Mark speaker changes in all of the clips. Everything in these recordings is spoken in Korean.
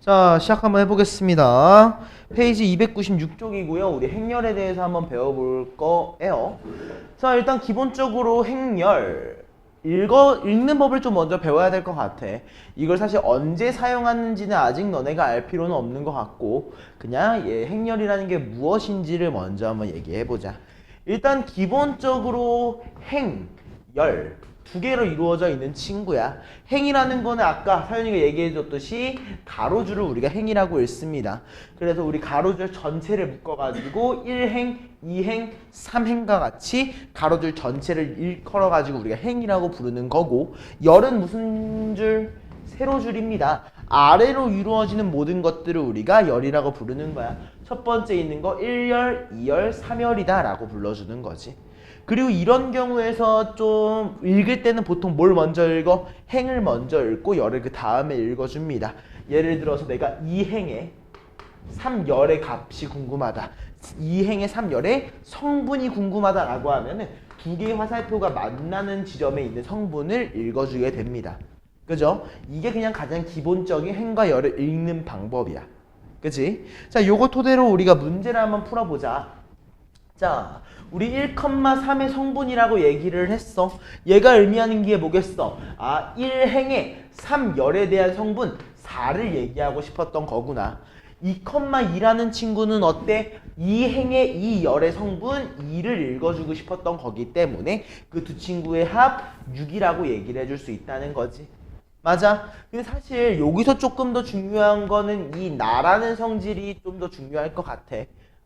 Speaker 1: 자, 시작 한번 해보겠습니다. 페이지 296쪽이고요. 우리 행렬에 대해서 한번 배워볼 거예요. 자, 일단 기본적으로 행렬 읽는 법을 좀 먼저 배워야 될 것 같아. 이걸 사실 언제 사용하는지는 아직 너네가 알 필요는 없는 것 같고 그냥 행렬이라는 게 무엇인지를 먼저 한번 얘기해보자. 일단 기본적으로 행열 두 개로 이루어져 있는 친구야. 행이라는 거는 아까 사연이가 얘기해줬듯이 가로줄을 우리가 행이라고 읽습니다. 그래서 우리 가로줄 전체를 묶어가지고 1행, 2행, 3행과 같이 가로줄 전체를 일컬어가지고 우리가 행이라고 부르는 거고, 열은 무슨 줄? 세로줄입니다. 아래로 이루어지는 모든 것들을 우리가 열이라고 부르는 거야. 첫 번째 있는 거 1열, 2열, 3열이다 라고 불러주는 거지. 그리고 이런 경우에서 좀 읽을 때는 보통 뭘 먼저 읽어? 행을 먼저 읽고 열을 그 다음에 읽어줍니다. 예를 들어서 내가 2행의 3열의 값이 궁금하다. 2행의 3열의 성분이 궁금하다 라고 하면은 두 개의 화살표가 만나는 지점에 있는 성분을 읽어주게 됩니다. 그죠? 이게 그냥 가장 기본적인 행과 열을 읽는 방법이야. 그치? 자, 요거 토대로 우리가 문제를 한번 풀어보자. 자, 우리 1,3의 성분이라고 얘기를 했어. 얘가 의미하는 게 뭐겠어? 아, 1행의 3열에 대한 성분 4를 얘기하고 싶었던 거구나. 2,2라는 친구는 어때? 2행의 2열의 성분 2를 읽어주고 싶었던 거기 때문에 그 두 친구의 합 6이라고 얘기를 해줄 수 있다는 거지. 맞아. 근데 사실 여기서 조금 더 중요한 거는 이 나라는 성질이 좀 더 중요할 것 같아.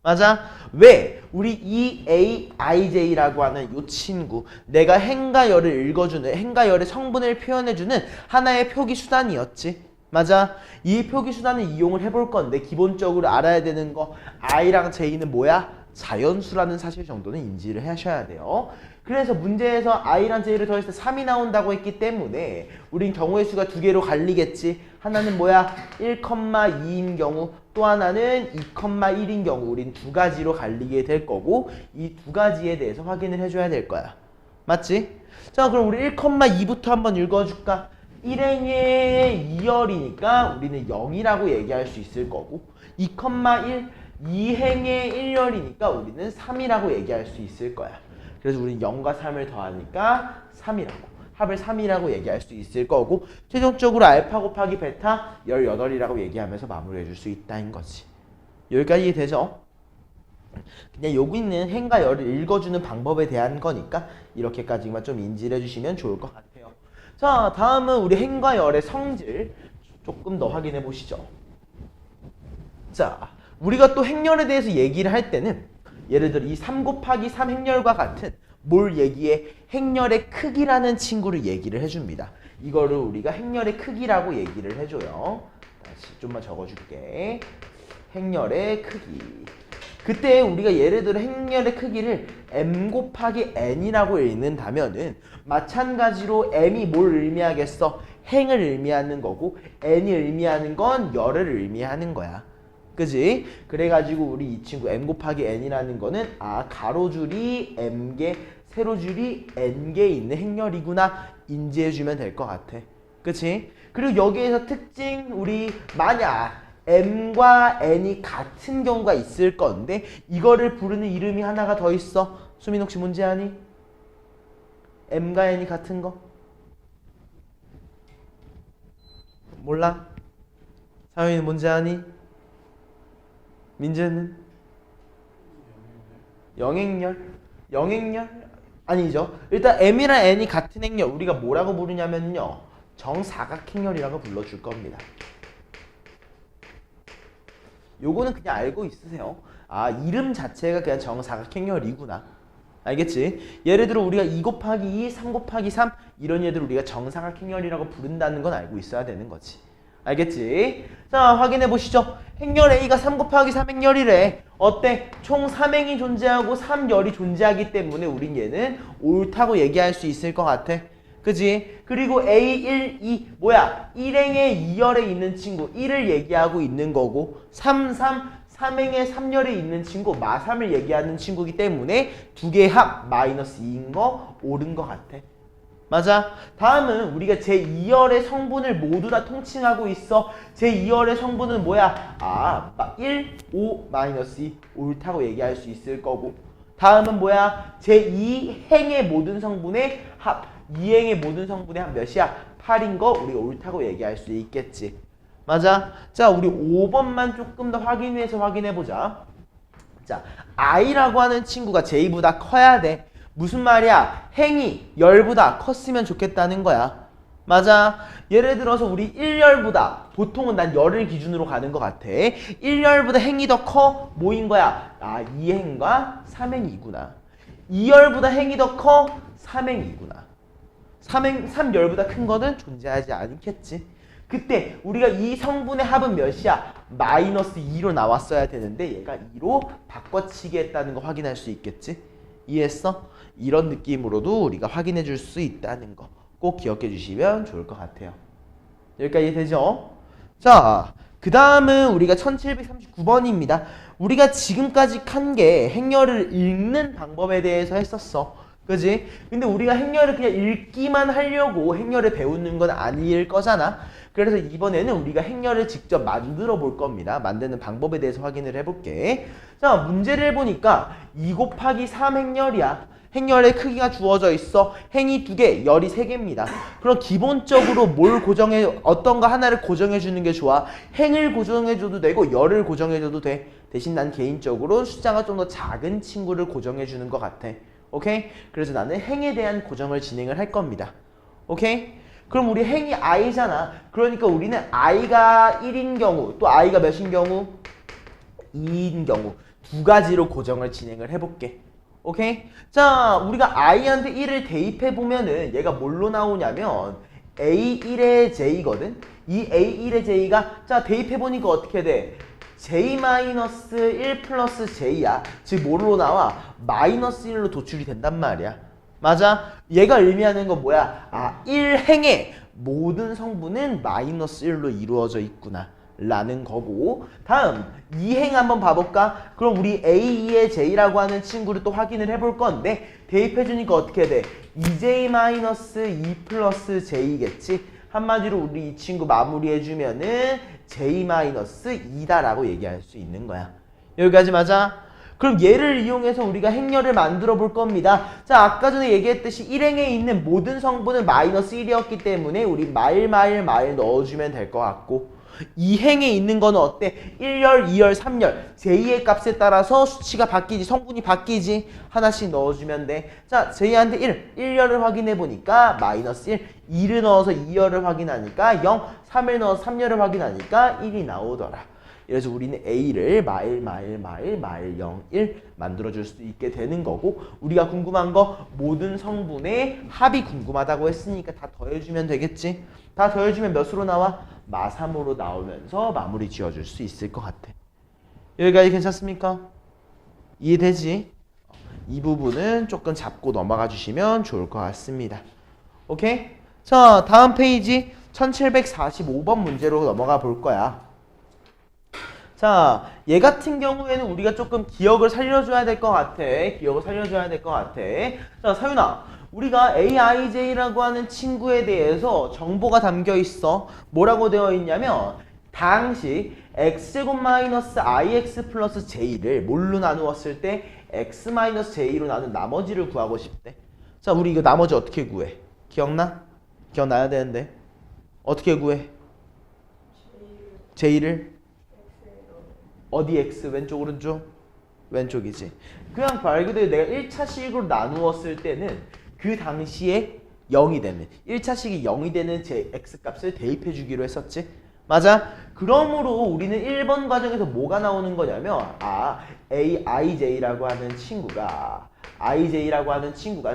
Speaker 1: 맞아? 왜? 우리 EAIJ라고 하는 이 친구, 내가 행과 열을 읽어주는, 행과 열의 성분을 표현해주는 하나의 표기 수단이었지. 맞아? 이 표기 수단을 이용을 해볼 건데 기본적으로 알아야 되는 거 I랑 J는 뭐야? 자연수라는 사실 정도는 인지를 하셔야 돼요. 그래서 문제에서 I랑 J를 더했을 때 3이 나온다고 했기 때문에 우린 경우의 수가 두 개로 갈리겠지. 하나는 뭐야? 1,2인 경우, 또 하나는 2,1인 경우 우린 두 가지로 갈리게 될 거고 이 두 가지에 대해서 확인을 해줘야 될 거야. 맞지? 자, 그럼 우리 1,2부터 한번 읽어줄까? 1행의 2열이니까 우리는 0이라고 얘기할 수 있을 거고 2,1, 2행의 1열이니까 우리는 3이라고 얘기할 수 있을 거야. 그래서 우리는 0과 3을 더하니까 3이라고. 합을 3이라고 얘기할 수 있을 거고 최종적으로 알파 곱하기 베타 18이라고 얘기하면서 마무리해 줄 수 있다는 거지. 여기까지 되죠? 그냥 여기 있는 행과 열을 읽어주는 방법에 대한 거니까 이렇게까지만 좀 인지를 해주시면 좋을 것 같아요. 자, 다음은 우리 행과 열의 성질 조금 더 확인해 보시죠. 자, 우리가 또 행열에 대해서 얘기를 할 때는 예를 들어 이 3 곱하기 3 행열과 같은 뭘 얘기해? 행열의 크기라는 친구를 얘기를 해줍니다. 이거를 우리가 행열의 크기라고 얘기를 해줘요. 다시 좀만 적어줄게. 행열의 크기. 그때 우리가 예를 들어 행열의 크기를 m 곱하기 n이라고 읽는다면은 마찬가지로 m이 뭘 의미하겠어? 행을 의미하는 거고 n이 의미하는 건 열을 의미하는 거야. 그지? 그래가지고 우리 이 친구 m 곱하기 n이라는 거는 아, 가로줄이 m개, 세로줄이 n개 있는 행렬이구나 인지해주면 될 것 같아. 그치? 그리고 여기에서 특징 우리 만약 m과 n이 같은 경우가 있을 건데 이거를 부르는 이름이 하나가 더 있어. 수민 혹시 뭔지 아니? m과 n이 같은 거? 몰라? 사연이는 뭔지 아니? 민재는? 영행열? 영행열? 아니죠. 일단 m이랑 n이 같은 행렬 우리가 뭐라고 부르냐면요 정사각행렬이라고 불러줄 겁니다. 요거는 그냥 알고 있으세요. 아, 이름 자체가 그냥 정사각행렬이구나. 알겠지? 예를 들어 우리가 2 곱하기 2, 3 곱하기 3 이런 얘들을 우리가 정사각행렬이라고 부른다는 건 알고 있어야 되는 거지. 알겠지? 자, 확인해 보시죠. 행렬 A가 3 곱하기 3 행렬이래. 어때? 총 3행이 존재하고 3열이 존재하기 때문에 우린 얘는 옳다고 얘기할 수 있을 것 같아. 그지? 그리고 A1, 2 뭐야? 1행의 2열에 있는 친구 1을 얘기하고 있는 거고 3, 3행의 3열에 있는 친구 마3을 얘기하는 친구이기 때문에 두 개의 합 마이너스 2인 거 옳은 것 같아. 맞아? 다음은 우리가 제2열의 성분을 모두 다 통칭하고 있어. 제2열의 성분은 뭐야? 1, 5, 마이너스 2 옳다고 얘기할 수 있을 거고, 다음은 뭐야? 제2행의 모든 성분의 합, 2행의 모든 성분의 합 몇이야? 8인 거 우리가 옳다고 얘기할 수 있겠지. 맞아? 자, 우리 5번만 조금 더 확인해서 확인해보자. 자, i라고 하는 친구가 j보다 커야 돼. 무슨 말이야? 행이 열보다 컸으면 좋겠다는 거야. 맞아. 예를 들어서 우리 1열보다, 보통은 난 열을 기준으로 가는 것 같아. 1열보다 행이 더 커? 뭐인 거야? 2행과 3행이구나. 2열보다 행이 더 커? 3행이구나. 3열보다 큰 거는 존재하지 않겠지. 그때 우리가 이 성분의 합은 몇이야? 마이너스 2로 나왔어야 되는데 얘가 2로 바꿔치기 했다는 거 확인할 수 있겠지? 이해했어? 이런 느낌으로도 우리가 확인해 줄 수 있다는 거 꼭 기억해 주시면 좋을 것 같아요. 여기까지 되죠? 자, 그 다음은 우리가 1739번입니다. 우리가 지금까지 한 게 행렬을 읽는 방법에 대해서 했었어. 그지? 근데 우리가 행렬을 그냥 읽기만 하려고 행렬을 배우는 건 아닐 거잖아. 그래서 이번에는 우리가 행렬을 직접 만들어 볼 겁니다. 만드는 방법에 대해서 확인을 해볼게. 자, 문제를 해보니까 2 곱하기 3 행렬이야. 행렬의 크기가 주어져 있어. 행이 2개, 열이 3개입니다. 그럼 기본적으로 뭘 고정해, 어떤 거 하나를 고정해 주는 게 좋아? 행을 고정해 줘도 되고 열을 고정해 줘도 돼. 대신 난 개인적으로 숫자가 좀 더 작은 친구를 고정해 주는 것 같아. 오케이? 그래서 나는 행에 대한 고정을 진행을 할 겁니다. 오케이? 그럼 우리 행이 i잖아. 그러니까 우리는 i가 1인 경우, 또 i가 몇인 경우? 2인 경우 두 가지로 고정을 진행을 해볼게. 오케이? 자, 우리가 i한테 1을 대입해보면은 얘가 뭘로 나오냐면 a1의 j거든? 이 a1의 j가 자 대입해보니까 어떻게 돼? j-1 플러스 j야. 즉 뭐로 나와? 마이너스 1로 도출이 된단 말이야. 맞아? 얘가 의미하는 건 뭐야? 1행의 모든 성분은 마이너스 1로 이루어져 있구나 라는 거고, 다음 2행 한번 봐볼까? 그럼 우리 A2의 J라고 하는 친구를 또 확인을 해볼 건데 대입해주니까 어떻게 돼? 2J-2 플러스 J겠지? 한마디로 우리 이 친구 마무리해주면은 J-2다 라고 얘기할 수 있는 거야. 여기까지 맞아? 그럼 얘를 이용해서 우리가 행렬을 만들어 볼 겁니다. 자, 아까 전에 얘기했듯이 1행에 있는 모든 성분은 마이너스 1이었기 때문에 우리 마일 넣어주면 될 것 같고, 2행에 있는 거는 어때? 1열, 2열, 3열 j2의 값에 따라서 수치가 바뀌지, 성분이 바뀌지. 하나씩 넣어주면 돼. 자, j2한테 1열을 확인해 보니까 마이너스 1, 2를 넣어서 2열을 확인하니까 0, 3을 넣어서 3열을 확인하니까 1이 나오더라. 그래서 우리는 A를 마일 0, 1 만들어줄 수 있게 되는 거고, 우리가 궁금한 거 모든 성분의 합이 궁금하다고 했으니까 다 더해주면 되겠지? 다 더해주면 몇으로 나와? 마3으로 나오면서 마무리 지어줄 수 있을 것 같아. 여기까지 괜찮습니까? 이해되지? 이 부분은 조금 잡고 넘어가 주시면 좋을 것 같습니다. 오케이? 자, 다음 페이지 1745번 문제로 넘어가 볼 거야. 자, 얘 같은 경우에는 우리가 조금 기억을 살려줘야 될 것 같아. 기억을 살려줘야 될 것 같아. 자, 사윤아, 우리가 aij라고 하는 친구에 대해서 정보가 담겨 있어. 뭐라고 되어 있냐면 당시 x제곱 마이너스 ix 플러스 j를 뭘로 나누었을 때 x 마이너스 j로 나눈 나머지를 구하고 싶대. 자, 우리 이거 나머지 어떻게 구해? 기억나? 기억나야 되는데 어떻게 구해? j를 어디 x? 왼쪽 오른쪽? 왼쪽이지. 그냥 말 그대로 내가 1차식으로 나누었을 때는 그 당시에 0이 되는 1차식이 0이 되는 제 x값을 대입해 주기로 했었지. 맞아? 그러므로 우리는 1번 과정에서 뭐가 나오는 거냐면 aij라고 하는 친구가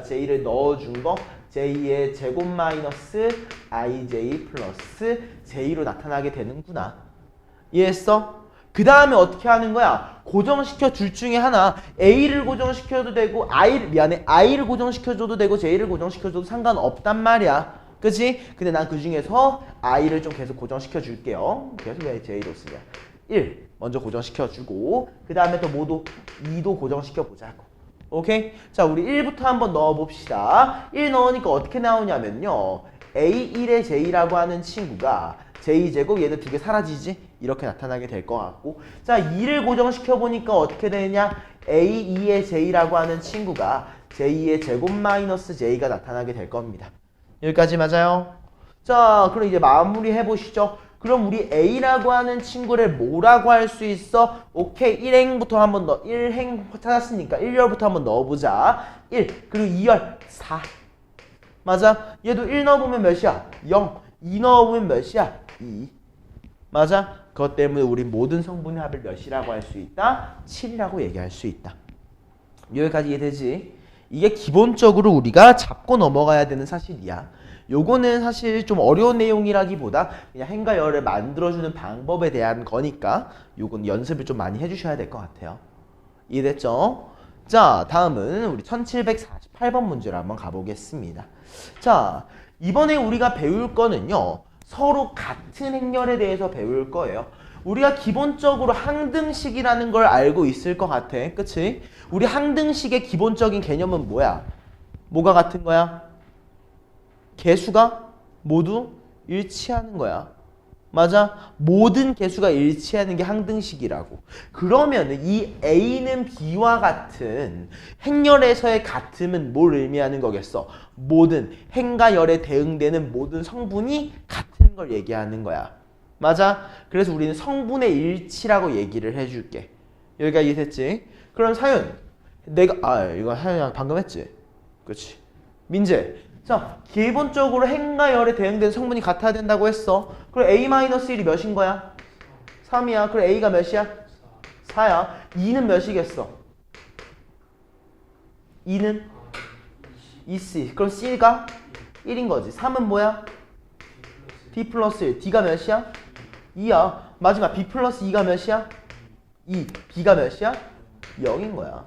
Speaker 1: j를 넣어준 거 j의 제곱 마이너스 ij 플러스 j로 나타나게 되는구나. 이해했어? 그 다음에 어떻게 하는 거야? 고정시켜 줄 중에 하나. A를 고정시켜도 되고 I를 고정시켜줘도 되고 J를 고정시켜줘도 상관없단 말이야. 그치? 근데 난 그 중에서 I를 좀 계속 고정시켜 줄게요. 계속 왜 J로 쓰냐. 1 먼저 고정시켜 주고 그 다음에 또 모두 2도 고정시켜 보자고. 오케이? 자, 우리 1부터 한번 넣어봅시다. 1 넣으니까 어떻게 나오냐면요. A1의 J라고 하는 친구가 J제곱 얘도 두 개 사라지지? 이렇게 나타나게 될 것 같고 자, 2를 고정시켜보니까 어떻게 되느냐? A2의 J라고 하는 친구가 J의 제곱 마이너스 J가 나타나게 될 겁니다. 여기까지 맞아요? 자, 그럼 이제 마무리 해보시죠. 그럼 우리 A라고 하는 친구를 뭐라고 할 수 있어? 오케이, 1행부터 한번 넣어. 1행 찾았으니까 1열부터 한번 넣어보자. 1, 그리고 2열 4. 맞아? 얘도 1 넣어보면 몇이야? 0. 2 넣어보면 몇이야? 2. 맞아? 그것 때문에 우리 모든 성분의 합을 몇이라고 할 수 있다? 7이라고 얘기할 수 있다. 여기까지 이해되지? 이게 기본적으로 우리가 잡고 넘어가야 되는 사실이야. 요거는 사실 좀 어려운 내용이라기보다 그냥 행과 열을 만들어주는 방법에 대한 거니까 요건 연습을 좀 많이 해주셔야 될 것 같아요. 이해됐죠? 자, 다음은 우리 1748번 문제로 한번 가보겠습니다. 자, 이번에 우리가 배울 거는요. 서로 같은 행렬에 대해서 배울 거예요. 우리가 기본적으로 항등식이라는 걸 알고 있을 것 같아. 그치? 우리 항등식의 기본적인 개념은 뭐야? 뭐가 같은 거야? 개수가 모두 일치하는 거야. 맞아? 모든 개수가 일치하는 게 항등식이라고. 그러면 이 A는 B와 같은 행렬에서의 같음은 뭘 의미하는 거겠어? 모든 행과 열에 대응되는 모든 성분이 같은 걸 얘기하는 거야. 맞아? 그래서 우리는 성분의 일치라고 얘기를 해줄게. 여기가 이해됐지? 그럼 사윤, 이거 사윤이 방금 했지? 그렇지. 민재, 자, 기본적으로 행과 열에 대응되는 성분이 같아야 된다고 했어. 그럼 A-1이 몇인 거야? 3이야. 그럼 A가 몇이야? 4야. 2는 몇이겠어? 2는? 2C. 그럼 C가 1인 거지. 3은 뭐야? B 플러스 1. D가 몇이야? 2야. 마지막 B 플러스 2가 몇이야? 2. B가 몇이야? 0인 거야.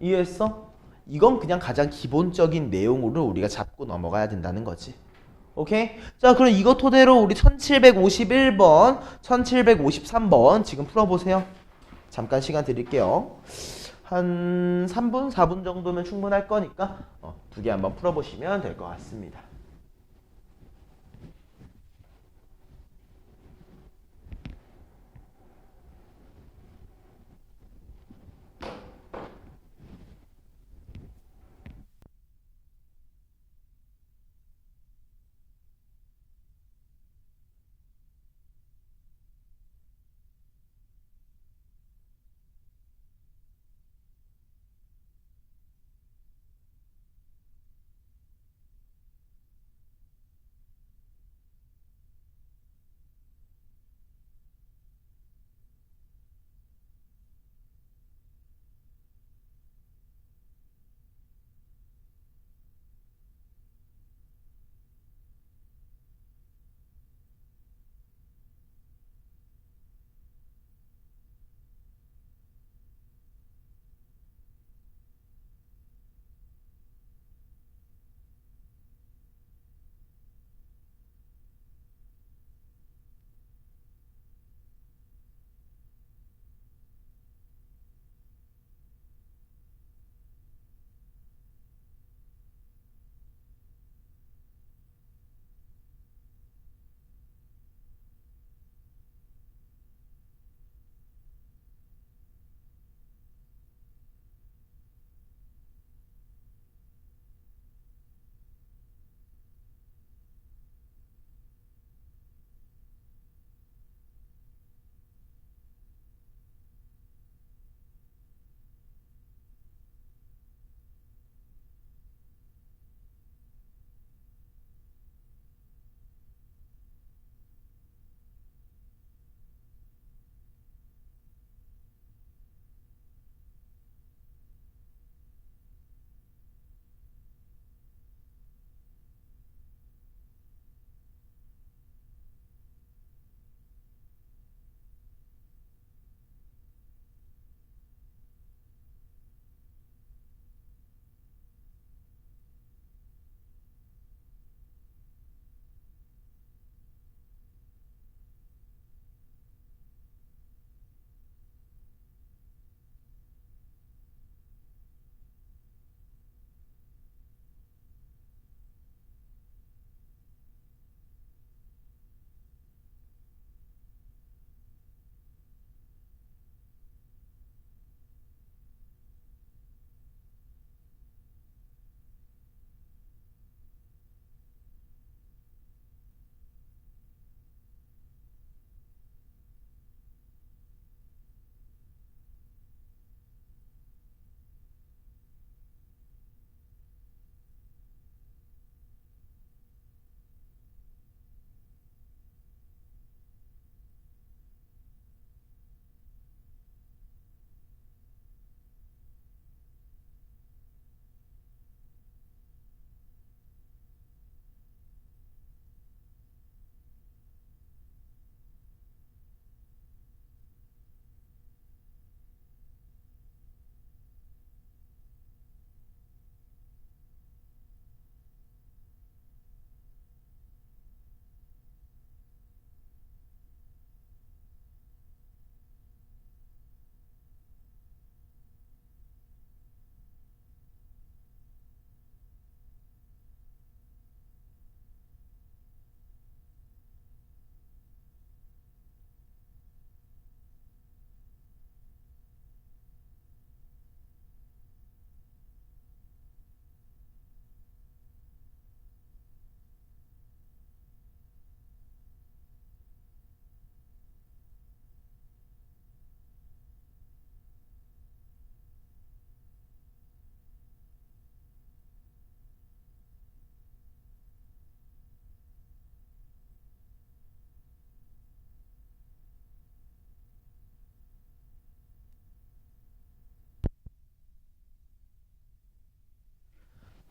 Speaker 1: 이해했어? 이건 그냥 가장 기본적인 내용으로 우리가 잡고 넘어가야 된다는 거지. 오케이? 자, 그럼 이거 토대로 우리 1751번, 1753번 지금 풀어보세요. 잠깐 시간 드릴게요. 한 3분, 4분 정도면 충분할 거니까 두 개 한번 풀어보시면 될 것 같습니다.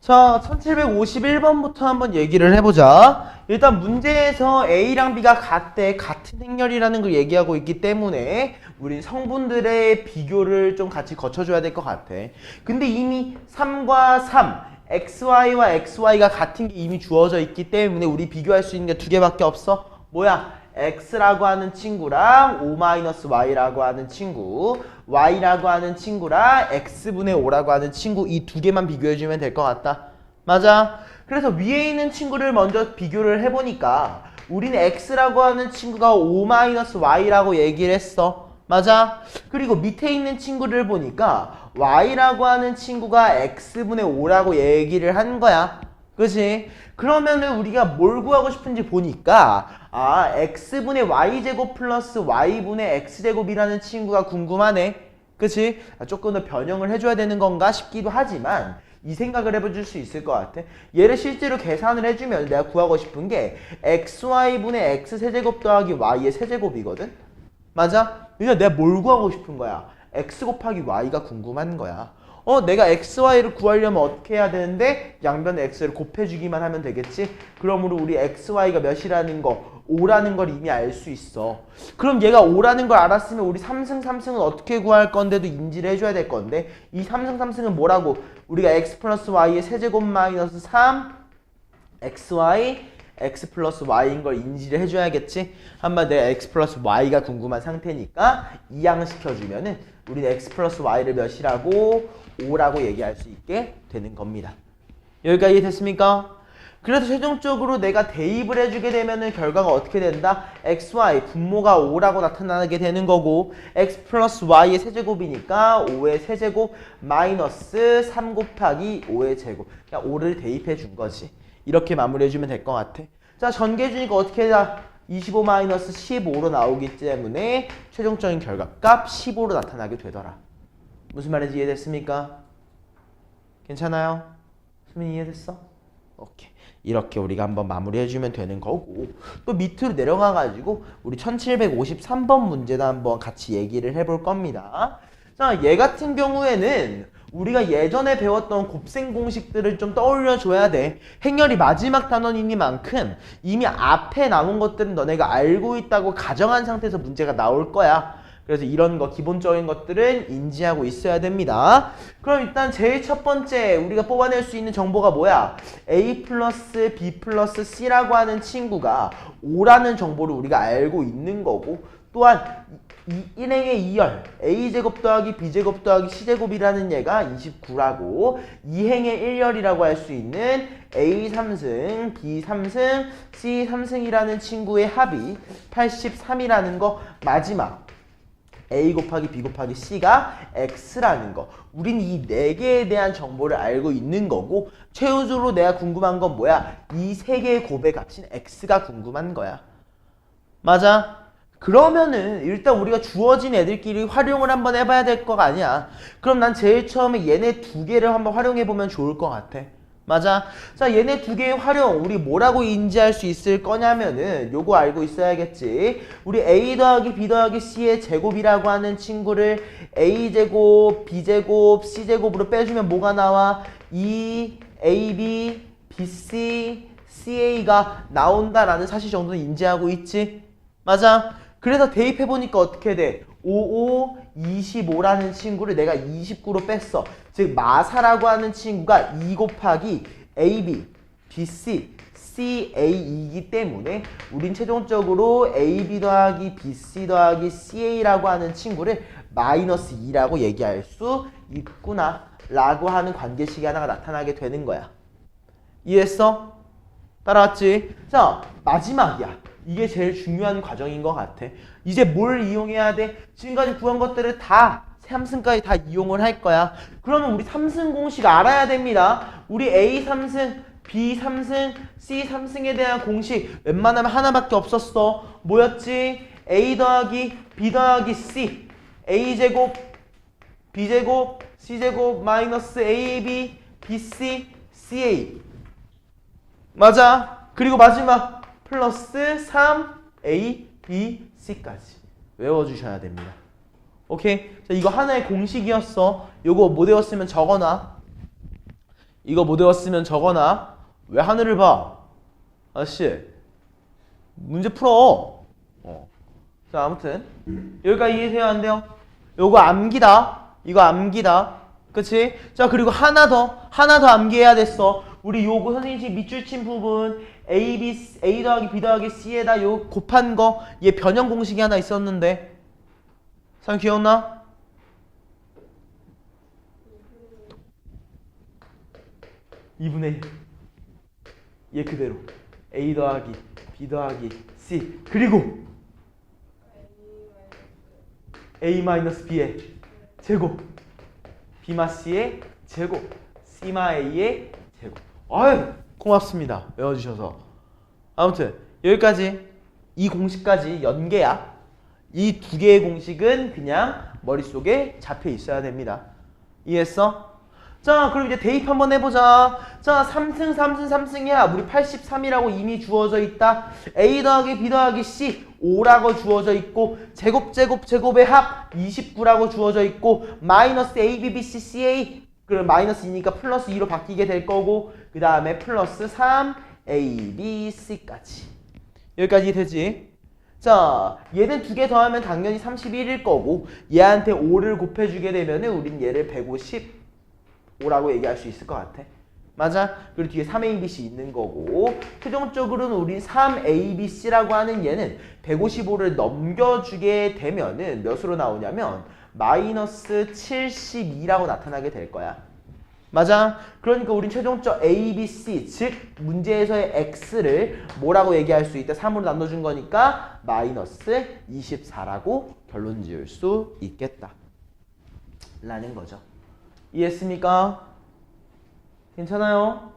Speaker 1: 자, 1751번부터 한번 얘기를 해보자. 일단 문제에서 A랑 B가 같대, 같은 행렬이라는 걸 얘기하고 있기 때문에 우린 성분들의 비교를 좀 같이 거쳐줘야 될 것 같아. 근데 이미 3과 3, XY와 XY가 같은 게 이미 주어져 있기 때문에 우리 비교할 수 있는 게 두 개밖에 없어. 뭐야? X라고 하는 친구랑 O-Y라고 하는 친구, Y라고 하는 친구랑 X분의 5라고 하는 친구, 이 두 개만 비교해주면 될 것 같다. 맞아? 그래서 위에 있는 친구를 먼저 비교를 해보니까 우리는 X라고 하는 친구가 O-Y라고 얘기를 했어. 맞아? 그리고 밑에 있는 친구를 보니까 Y라고 하는 친구가 X분의 5라고 얘기를 한 거야. 그치? 그러면은 우리가 뭘 구하고 싶은지 보니까 X분의 Y제곱 플러스 Y분의 X제곱이라는 친구가 궁금하네. 그치? 조금 더 변형을 해줘야 되는 건가 싶기도 하지만 이 생각을 해볼 수 있을 것 같아. 얘를 실제로 계산을 해주면 내가 구하고 싶은 게 XY분의 X세제곱 더하기 Y의 세제곱이거든? 맞아? 그냥 내가 뭘 구하고 싶은 거야? X 곱하기 Y가 궁금한 거야. 내가 XY를 구하려면 어떻게 해야 되는데 양변에 X를 곱해주기만 하면 되겠지? 그러므로 우리 XY가 몇이라는 거, 5라는 걸 이미 알 수 있어. 그럼 얘가 5라는 걸 알았으면 우리 3승, 3승은 어떻게 구할 건데도 인지를 해줘야 될 건데 이 3승, 3승은 뭐라고? 우리가 X 플러스 Y의 세제곱 마이너스 3 XY X 플러스 Y인 걸 인지를 해줘야겠지? 한번 내가 X 플러스 Y가 궁금한 상태니까 이항시켜주면은 우리는 X 플러스 Y를 몇이라고? 5라고 얘기할 수 있게 되는 겁니다. 여기까지 이해됐습니까? 그래서 최종적으로 내가 대입을 해주게 되면은 결과가 어떻게 된다? XY 분모가 5라고 나타나게 되는 거고 X 플러스 Y의 세제곱이니까 5의 세제곱 마이너스 3 곱하기 5의 제곱 그냥 5를 대입해 준 거지. 이렇게 마무리해주면 될 것 같아. 자, 전개해주니까 어떻게 해야 25 마이너스 15로 나오기 때문에 최종적인 결과값 15로 나타나게 되더라. 무슨 말인지 이해됐습니까? 괜찮아요? 수민이 이해됐어? 오케이. 이렇게 우리가 한번 마무리해주면 되는 거고 또 밑으로 내려가가지고 우리 1753번 문제도 한번 같이 얘기를 해볼 겁니다. 자, 얘 같은 경우에는 우리가 예전에 배웠던 곱셈 공식들을 좀 떠올려줘야 돼. 행렬이 마지막 단원이니만큼 이미 앞에 나온 것들은 너네가 알고 있다고 가정한 상태에서 문제가 나올 거야. 그래서 이런 거 기본적인 것들은 인지하고 있어야 됩니다. 그럼 일단 제일 첫 번째 우리가 뽑아낼 수 있는 정보가 뭐야? A 플러스 B 플러스 C라고 하는 친구가 5라는 정보를 우리가 알고 있는 거고 또한 1행의 2열 A제곱 더하기 B제곱 더하기 C제곱이라는 얘가 29라고 2행의 1열이라고 할 수 있는 A 3승, B 3승, C 3승이라는 친구의 합이 83이라는 거 마지막 A 곱하기 B 곱하기 C가 X라는 거. 우린 이 4개에 대한 정보를 알고 있는 거고 최우수로 내가 궁금한 건 뭐야? 이 3개의 곱의 값인 X가 궁금한 거야. 맞아? 그러면은 일단 우리가 주어진 애들끼리 활용을 한번 해봐야 될 거 아니야. 그럼 난 제일 처음에 얘네 2개를 한번 활용해보면 좋을 것 같아. 맞아? 자, 얘네 2개의 활용 우리 뭐라고 인지할 수 있을 거냐면은 요거 알고 있어야겠지. 우리 A 더하기 B 더하기 C의 제곱이라고 하는 친구를 A제곱, B제곱, C제곱으로 빼주면 뭐가 나와? 2AB, BC, CA가 나온다라는 사실 정도는 인지하고 있지? 맞아? 그래서 대입해보니까 어떻게 돼? 55, 25라는 친구를 내가 29로 뺐어. 즉 마사라고 하는 친구가 2 곱하기 AB, BC, CA이기 때문에 우린 최종적으로 AB 더하기 BC 더하기 CA라고 하는 친구를 마이너스 2라고 얘기할 수 있구나 라고 하는 관계식이 하나가 나타나게 되는 거야. 이해했어? 따라왔지? 자, 마지막이야. 이게 제일 중요한 과정인 것 같아. 이제 뭘 이용해야 돼? 지금까지 구한 것들을 다 3승까지 다 이용을 할 거야. 그러면 우리 3승 공식 알아야 됩니다. 우리 A 3승, B 3승, C 3승에 대한 공식 웬만하면 하나밖에 없었어. 뭐였지? A 더하기 B 더하기 C A제곱, B제곱, C제곱 마이너스 AB, BC, CA 맞아? 그리고 마지막 플러스 3A, B, C까지 외워주셔야 됩니다. 오케이? 자, 이거 하나의 공식이었어. 요거 못 외웠으면 적어놔. 이거 못 외웠으면 적어놔. 왜 하늘을 봐? 아저씨 문제 풀어. 자 아무튼 여기까지 이해돼요 안 돼요? 요거 암기다. 이거 암기다. 그치? 자 그리고 하나 더 암기해야 됐어. 우리 요거 선생님 지금 밑줄 친 부분 A 더하기 B 더하기 C에다 요 곱한 거 얘 변형 공식이 하나 있었는데 사람 기억나? (2분의 1) 얘 그대로 A 더하기 B 더하기 C 그리고 A-B의 제곱 B마C의 제곱 C마-A의 제곱. 아유 고맙습니다 외워주셔서. 아무튼 여기까지 이 공식까지 연계야. 이 두 개의 공식은 그냥 머릿속에 잡혀 있어야 됩니다. 이해했어? 자 그럼 이제 대입 한번 해보자. 자 3승 3승 3승이야. 우리 83이라고 이미 주어져 있다. A 더하기 B 더하기 C 5라고 주어져 있고 제곱의 합 29라고 주어져 있고 마이너스 A, B, B, C, C, A 그럼 마이너스 2니까 플러스 2로 바뀌게 될 거고 그 다음에 플러스 3 A, B, C까지 여기까지 되지? 자 얘는 두 개 더하면 당연히 31일 거고 얘한테 5를 곱해주게 되면은 우린 얘를 155라고 얘기할 수 있을 것 같아. 맞아? 그리고 뒤에 3ABC 있는 거고 최종적으로는 우리 3ABC라고 하는 얘는 155를 넘겨주게 되면은 몇으로 나오냐면 마이너스 72라고 나타나게 될 거야. 맞아? 그러니까 우린 최종적 ABC 즉 문제에서의 X를 뭐라고 얘기할 수 있다? 3으로 나눠준 거니까 마이너스 24라고 결론 지을 수 있겠다 라는 거죠. 이해했습니까? 괜찮아요?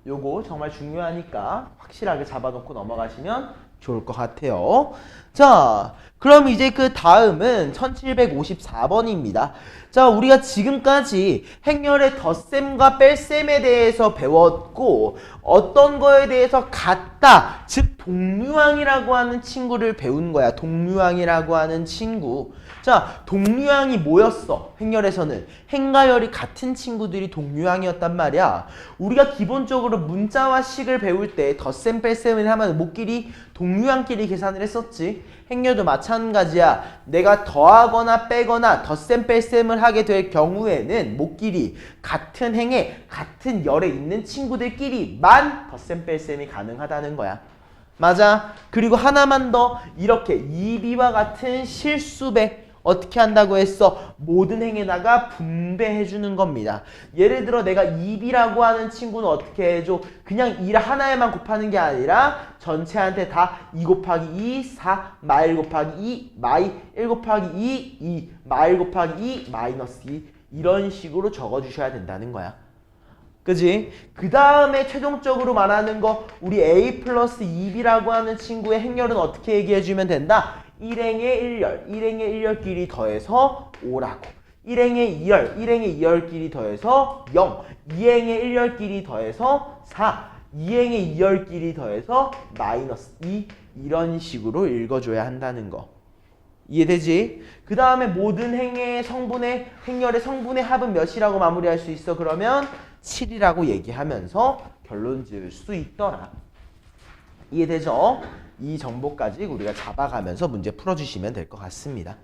Speaker 1: 요거 정말 중요하니까 확실하게 잡아놓고 넘어가시면 좋을 것 같아요. 자, 그럼 이제 그 다음은 1754번입니다. 자, 우리가 지금까지 행렬의 덧셈과 뺄셈에 대해서 배웠고 어떤 거에 대해서 같다, 즉 동류항이라고 하는 친구를 배운 거야. 동류항이라고 하는 친구. 자, 동류항이 뭐였어? 행렬에서는 행과 열이 같은 친구들이 동류항이었단 말이야. 우리가 기본적으로 문자와 식을 배울 때 덧셈 뺄셈을 하면 뭐끼리? 동류항끼리 계산을 했었지. 행렬도 마찬가지야. 내가 더하거나 빼거나 덧셈 뺄셈을 하게 될 경우에는 뭐끼리? 같은 행에 같은 열에 있는 친구들끼리만 덧셈 뺄셈이 가능하다는 거야. 맞아. 그리고 하나만 더, 이렇게 2B와 같은 실수배 어떻게 한다고 했어? 모든 행에다가 분배해주는 겁니다. 예를 들어 내가 2B라고 하는 친구는 어떻게 해줘? 그냥 1 하나에만 곱하는 게 아니라 전체한테 다 2 곱하기 2, 4, 마1 곱하기 2, 마이 1 곱하기 2, 2, 마1 곱하기 2, 마이너스 2 이런 식으로 적어주셔야 된다는 거야. 그지? 그 다음에 최종적으로 말하는 거 우리 A 플러스 2B라고 하는 친구의 행렬은 어떻게 얘기해주면 된다? 1행의 1열, 1행의 1열끼리 더해서 5라고 1행의 2열, 1행의 2열끼리 더해서 0 2행의 1열끼리 더해서 4 2행의 2열끼리 더해서 마이너스 2 이런 식으로 읽어줘야 한다는 거 이해되지? 그 다음에 모든 행의 성분의 행렬의 성분의 합은 몇이라고 마무리할 수 있어? 그러면 7이라고 얘기하면서 결론 지을 수 있더라. 이해되죠? 이 정보까지 우리가 잡아가면서 문제 풀어주시면 될 것 같습니다.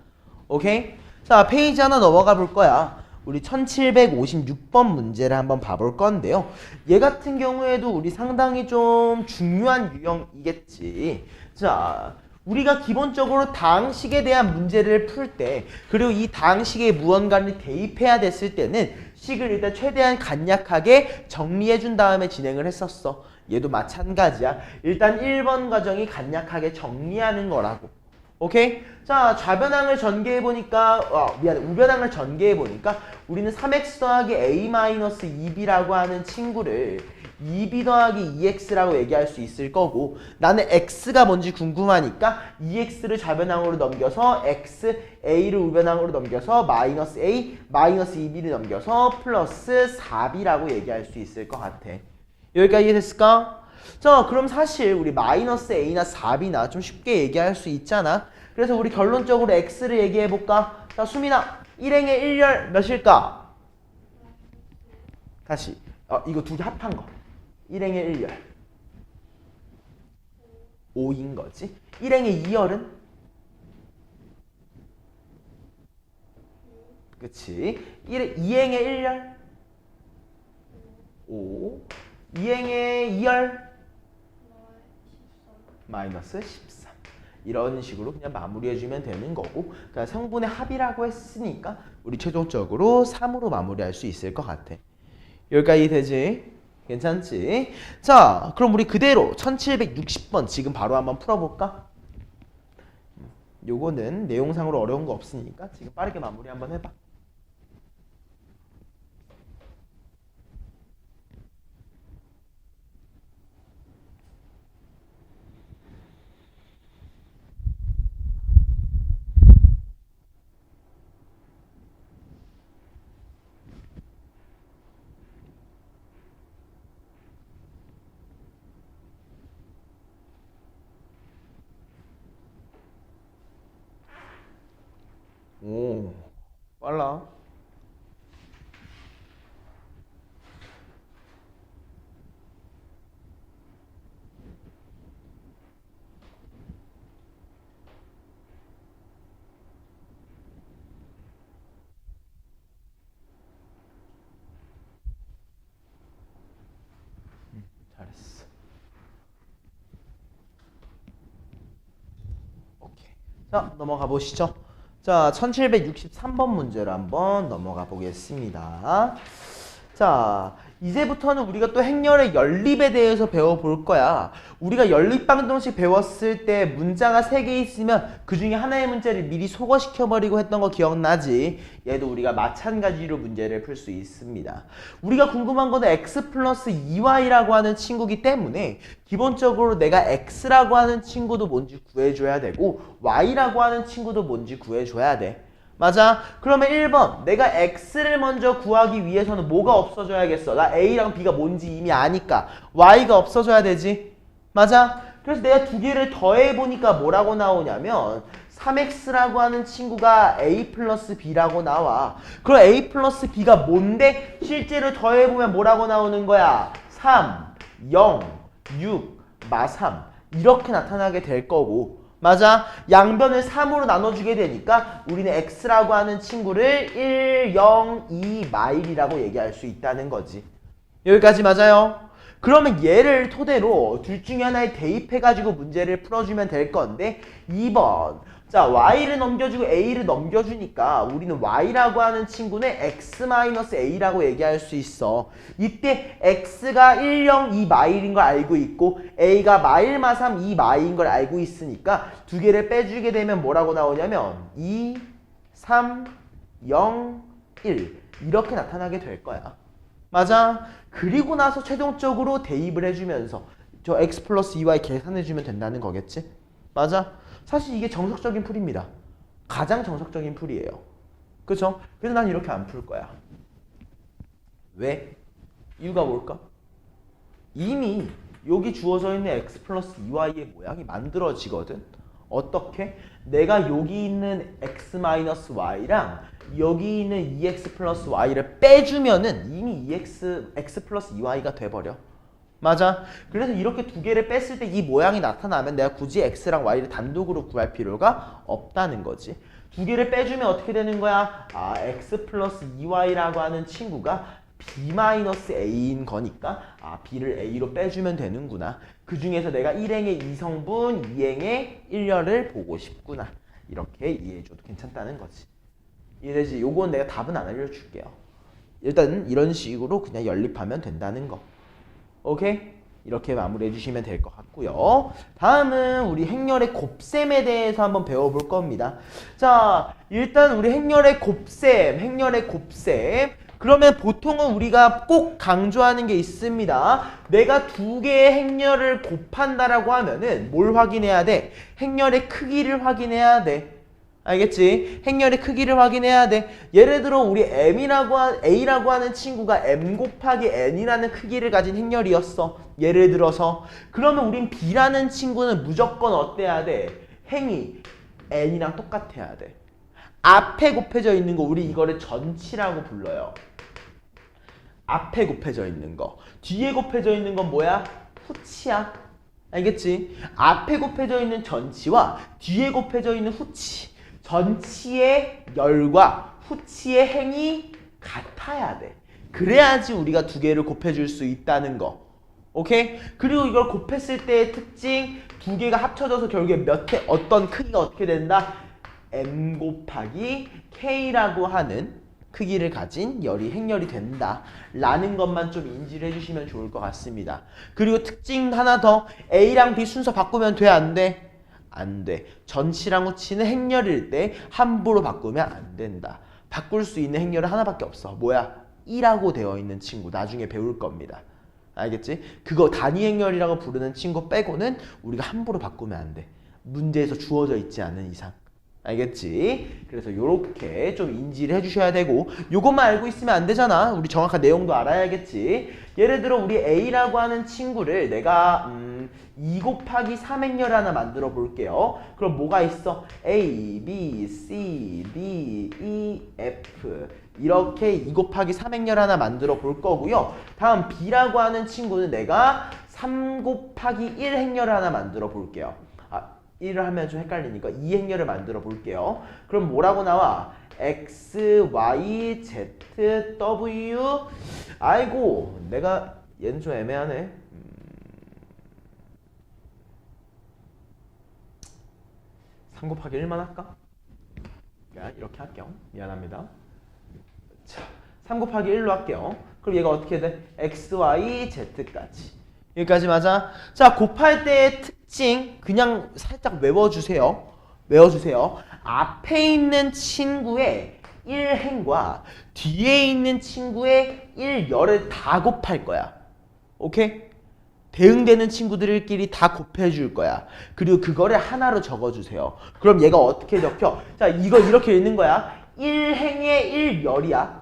Speaker 1: 오케이? 자, 페이지 하나 넘어가 볼 거야. 우리 1756번 문제를 한번 봐볼 건데요. 얘 같은 경우에도 우리 상당히 좀 중요한 유형이겠지. 자, 우리가 기본적으로 다항식에 대한 문제를 풀 때 그리고 이 다항식에 무언가를 대입해야 됐을 때는 식을 일단 최대한 간략하게 정리해준 다음에 진행을 했었어. 얘도 마찬가지야. 일단 1번 과정이 간략하게 정리하는 거라고. 오케이? 자, 좌변항을 전개해보니까 우변항을 전개해보니까 우리는 3x 더하기 a-2b라고 하는 친구를 2b 더하기 2x라고 얘기할 수 있을 거고 나는 x가 뭔지 궁금하니까 2x를 좌변항으로 넘겨서 x, a를 우변항으로 넘겨서 마이너스 a, 마이너스 2b를 넘겨서 플러스 4b라고 얘기할 수 있을 것 같아. 여기까지 이해됐을까? 자, 그럼 사실 우리 마이너스 a나 4b나 좀 쉽게 얘기할 수 있잖아. 그래서 우리 결론적으로 x를 얘기해볼까? 자, 수민아, 1행의 1열 몇일까? 다시 이거 두 개 합한 거. 1행의 1열. 5인 거지. 1행의 2열은? 그치. 2행의 1열? 5. 2행의 2열? 마이너스 13. 이런 식으로 그냥 마무리해주면 되는 거고, 그러니까 성분의 합이라고 했으니까 우리 최종적으로 3으로 마무리할 수 있을 것 같아. 여기까지 되지? 괜찮지? 자, 그럼 우리 그대로 1760번 지금 바로 한번 풀어볼까? 요거는 내용상으로 어려운 거 없으니까 지금 빠르게 마무리 한번 해봐. 오, 빨라. 잘했어. 오케이. 자, 넘어가 보시죠. 자, 1763번 문제로 한번 넘어가 보겠습니다. 자, 이제부터는 우리가 또 행렬의 연립에 대해서 배워볼 거야. 우리가 연립방정식 배웠을 때 문자가 3개 있으면 그 중에 하나의 문제를 미리 소거시켜버리고 했던 거 기억나지? 얘도 우리가 마찬가지로 문제를 풀 수 있습니다. 우리가 궁금한 거는 x 플러스 2y라고 하는 친구기 때문에 기본적으로 내가 x라고 하는 친구도 뭔지 구해줘야 되고 y라고 하는 친구도 뭔지 구해줘야 돼. 맞아? 그러면 1번 내가 x를 먼저 구하기 위해서는 뭐가 없어져야겠어? 나 a랑 b가 뭔지 이미 아니까 y가 없어져야 되지? 맞아? 그래서 내가 두 개를 더해보니까 뭐라고 나오냐면 3x라고 하는 친구가 a 플러스 b라고 나와. 그럼 a 플러스 b가 뭔데? 실제로 더해보면 뭐라고 나오는 거야? 3, 0, 6, 마 3 이렇게 나타나게 될 거고, 맞아? 양변을 3으로 나눠주게 되니까 우리는 x라고 하는 친구를 1, 0, 2 마일이라고 얘기할 수 있다는 거지. 여기까지 맞아요? 그러면 얘를 토대로 둘 중에 하나에 대입해가지고 문제를 풀어주면 될 건데 2번 자 y를 넘겨주고 a를 넘겨주니까 우리는 y라고 하는 친구는 x-a라고 얘기할 수 있어. 이때 x가 1, 0, 2 마일인 걸 알고 있고 a가 마일 마 3, 2 마일인 걸 알고 있으니까 두 개를 빼주게 되면 뭐라고 나오냐면 2, 3, 0, 1 이렇게 나타나게 될 거야. 맞아? 그리고 나서 최종적으로 대입을 해주면서 저 x 플러스 2y 계산해주면 된다는 거겠지? 맞아? 사실 이게 정석적인 풀입니다. 가장 정석적인 풀이에요. 그쵸? 그래서 난 이렇게 안 풀 거야. 왜? 이유가 뭘까? 이미 여기 주어져 있는 x 플러스 2y의 모양이 만들어지거든. 어떻게? 내가 여기 있는 x 마이너스 y랑 여기 있는 2x 플러스 y를 빼주면은 이미 x 플러스 2y가 돼버려. 맞아? 그래서 이렇게 두 개를 뺐을 때 이 모양이 나타나면 내가 굳이 x랑 y를 단독으로 구할 필요가 없다는 거지. 두 개를 빼주면 어떻게 되는 거야? 아, x 플러스 2y라고 하는 친구가 b 마이너스 a인 거니까 아, b를 a로 빼주면 되는구나. 그 중에서 내가 1행의 2성분, 2행의 1열을 보고 싶구나. 이렇게 이해해줘도 괜찮다는 거지. 이해되지? 요건 내가 답은 안 알려줄게요. 일단 이런 식으로 그냥 연립하면 된다는 거. 오케이? 이렇게 마무리해 주시면 될 것 같고요. 다음은 우리 행렬의 곱셈에 대해서 한번 배워볼 겁니다. 자, 일단 우리 행렬의 곱셈. 그러면 보통은 우리가 꼭 강조하는 게 있습니다. 내가 두 개의 행렬을 곱한다라고 하면은 뭘 확인해야 돼? 행렬의 크기를 확인해야 돼. 알겠지? 행렬의 크기를 확인해야 돼. 예를 들어 우리 A라고 하는 친구가 M 곱하기 N이라는 크기를 가진 행렬이었어. 예를 들어서. 그러면 우린 B라는 친구는 무조건 어때야 돼? 행이 N이랑 똑같아야 돼. 앞에 곱해져 있는 거 우리 이거를 전치라고 불러요. 앞에 곱해져 있는 거. 뒤에 곱해져 있는 건 뭐야? 후치야. 알겠지? 앞에 곱해져 있는 전치와 뒤에 곱해져 있는 후치. 전치의 열과 후치의 행이 같아야 돼. 그래야지 우리가 두 개를 곱해줄 수 있다는 거. 오케이? 그리고 이걸 곱했을 때의 특징, 두 개가 합쳐져서 결국에 몇 회, 어떤 크기가 어떻게 된다? m 곱하기 k라고 하는 크기를 가진 열이 행열이 된다 라는 것만 좀 인지를 해주시면 좋을 것 같습니다. 그리고 특징 하나 더, A랑 B 순서 바꾸면 돼? 안 돼? 안 돼. 전치랑 후치는 행열일 때 함부로 바꾸면 안 된다. 바꿀 수 있는 행열은 하나밖에 없어. 뭐야? 2라고 되어 있는 친구. 나중에 배울 겁니다. 알겠지? 그거 단위 행열이라고 부르는 친구 빼고는 우리가 함부로 바꾸면 안 돼. 문제에서 주어져 있지 않은 이상. 알겠지? 그래서 요렇게 좀 인지를 해주셔야 되고, 요것만 알고 있으면 안 되잖아. 우리 정확한 내용도 알아야겠지. 예를 들어 우리 A라고 하는 친구를 내가 2 곱하기 3 행렬 하나 만들어 볼게요. 그럼 뭐가 있어? A, B, C, D, E, F 이렇게 2 곱하기 3 행렬 하나 만들어 볼 거고요. 다음 B라고 하는 친구는 내가 3 곱하기 1 행렬 하나 만들어 볼게요. 1을 하면 좀 헷갈리니까 2행렬을 만들어 볼게요. 그럼 뭐라고 나와? X, Y, Z, W. 아이고, 내가 얘는 좀 애매하네. 3 곱하기 1만 할까? 이렇게 할게요. 미안합니다. 자, 3 곱하기 1로 할게요. 그럼 얘가 어떻게 돼? X, Y, Z까지. 여기까지 맞아? 자, 곱할 때의 특징 그냥 살짝 외워주세요. 외워주세요. 앞에 있는 친구의 1행과 뒤에 있는 친구의 1열을 다 곱할 거야. 오케이? 대응되는 친구들끼리 다 곱해줄 거야. 그리고 그거를 하나로 적어주세요. 그럼 얘가 어떻게 적혀? 자, 이거 이렇게 읽는 거야. 1행의 1열이야.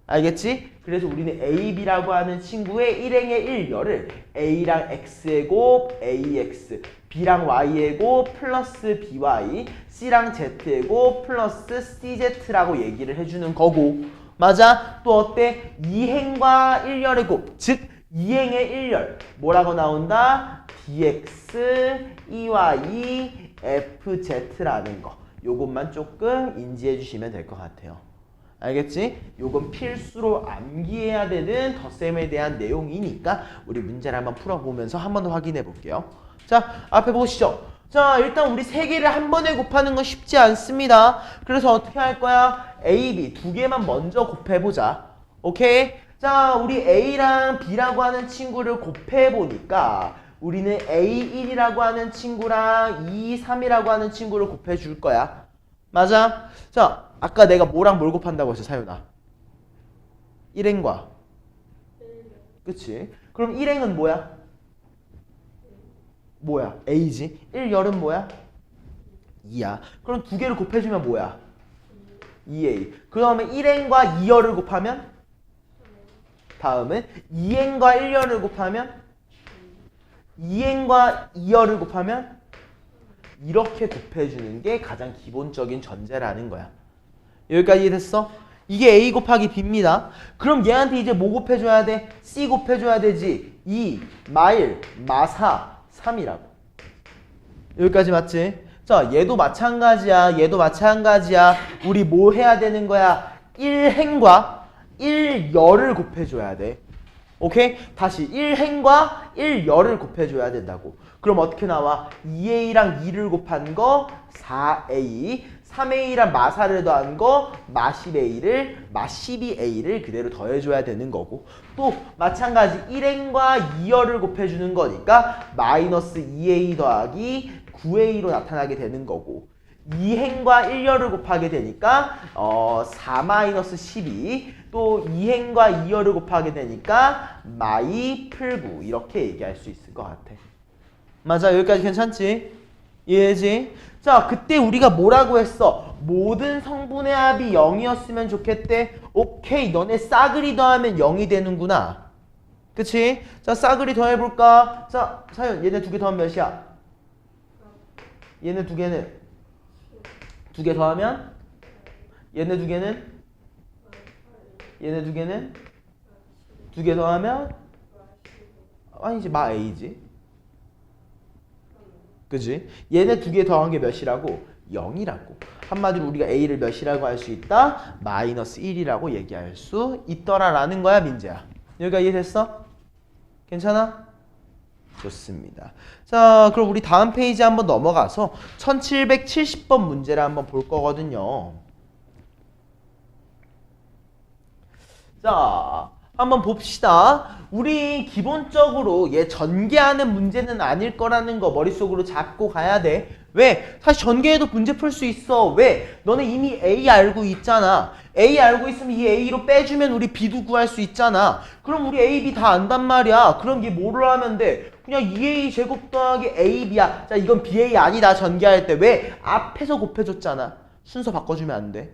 Speaker 1: 알겠지? 그래서 우리는 AB라고 하는 친구의 1행의 1열을 A랑 X의 곱 AX, B랑 Y의 곱 플러스 BY, C랑 Z의 곱 플러스 CZ라고 얘기를 해주는 거고, 맞아? 또 어때? 2행과 1열의 곱, 즉 2행의 1열 뭐라고 나온다? DX, EY, FZ라는 거. 요것만 조금 인지해 주시면 될 것 같아요. 알겠지? 요건 필수로 암기해야 되는 덧셈에 대한 내용이니까 우리 문제를 한번 풀어보면서 한 번 더 확인해 볼게요. 자, 앞에 보시죠. 자, 일단 우리 세 개를 한 번에 곱하는 건 쉽지 않습니다. 그래서 어떻게 할 거야? A, B 두 개만 먼저 곱해보자. 오케이? 자, 우리 A랑 B라고 하는 친구를 곱해보니까 우리는 A1이라고 하는 친구랑 2, 3이라고 하는 친구를 곱해줄 거야. 맞아? 자, 아까 내가 뭐랑 뭘 곱한다고 했어, 사윤아? 1행과. 그치? 그럼 1행은 뭐야? 뭐야? A지? 1열은 뭐야? 2야. 그럼 두 개를 곱해주면 뭐야? 2A. 그 다음에 1행과 2열을 곱하면? 다음은 2행과 1열을 곱하면? 2행과 2열을 곱하면? 이렇게 곱해주는 게 가장 기본적인 전제라는 거야. 여기까지 됐어? 이게 A 곱하기 B입니다. 그럼 얘한테 이제 뭐 곱해줘야 돼? C 곱해줘야 되지. 2, 마일, 마사, 3이라고. 여기까지 맞지? 자, 얘도 마찬가지야. 얘도 마찬가지야. 우리 뭐 해야 되는 거야? 1행과 1열을 곱해줘야 돼. 오케이? 다시 1행과 1열을 곱해줘야 된다고. 그럼 어떻게 나와? 2A랑 2를 곱한 거 4A, 3A랑 마사를 더한 거 마12A를 그대로 더해줘야 되는 거고, 또 마찬가지 1행과 2열을 곱해주는 거니까 마이너스 2A 더하기 9A로 나타나게 되는 거고, 2행과 1열을 곱하게 되니까 4-12, 또 2행과 2열을 곱하게 되니까 마이 풀9 이렇게 얘기할 수 있을 것 같아. 맞아, 여기까지 괜찮지? 이해지? 자, 그때 우리가 뭐라고 했어? 모든 성분의 합이 0이었으면 좋겠대. 오케이, 너네 싸그리 더하면 0이 되는구나. 그치? 자, 싸그리 더해볼까? 자, 사연, 얘네 두 개 더하면 몇이야? 얘네 두 개는? 두 개 더하면? 얘네 두 개는? 얘네 두 개는? 두 개 더하면 아니지 마 A지. 그지? 얘네 두 개 더한 게 몇이라고? 0이라고. 한마디로 우리가 A를 몇이라고 할 수 있다? 마이너스 1이라고 얘기할 수 있더라라는 거야, 민재야. 여기가 이해됐어? 괜찮아? 좋습니다. 자, 그럼 우리 다음 페이지 한번 넘어가서 1770번 문제를 한번 볼 거거든요. 자, 한번 봅시다. 우리 기본적으로 얘 전개하는 문제는 아닐 거라는 거 머릿속으로 잡고 가야 돼. 왜? 사실 전개해도 문제 풀 수 있어. 왜? 너네 이미 A 알고 있잖아. A 알고 있으면 이 A로 빼주면 우리 B도 구할 수 있잖아. 그럼 우리 A, B 다 안단 말이야. 그럼 얘 뭐를 하면 돼? 그냥 2A 제곱 더하기 AB야. 자, 이건 BA 아니다. 전개할 때. 왜? 앞에서 곱해줬잖아. 순서 바꿔주면 안 돼.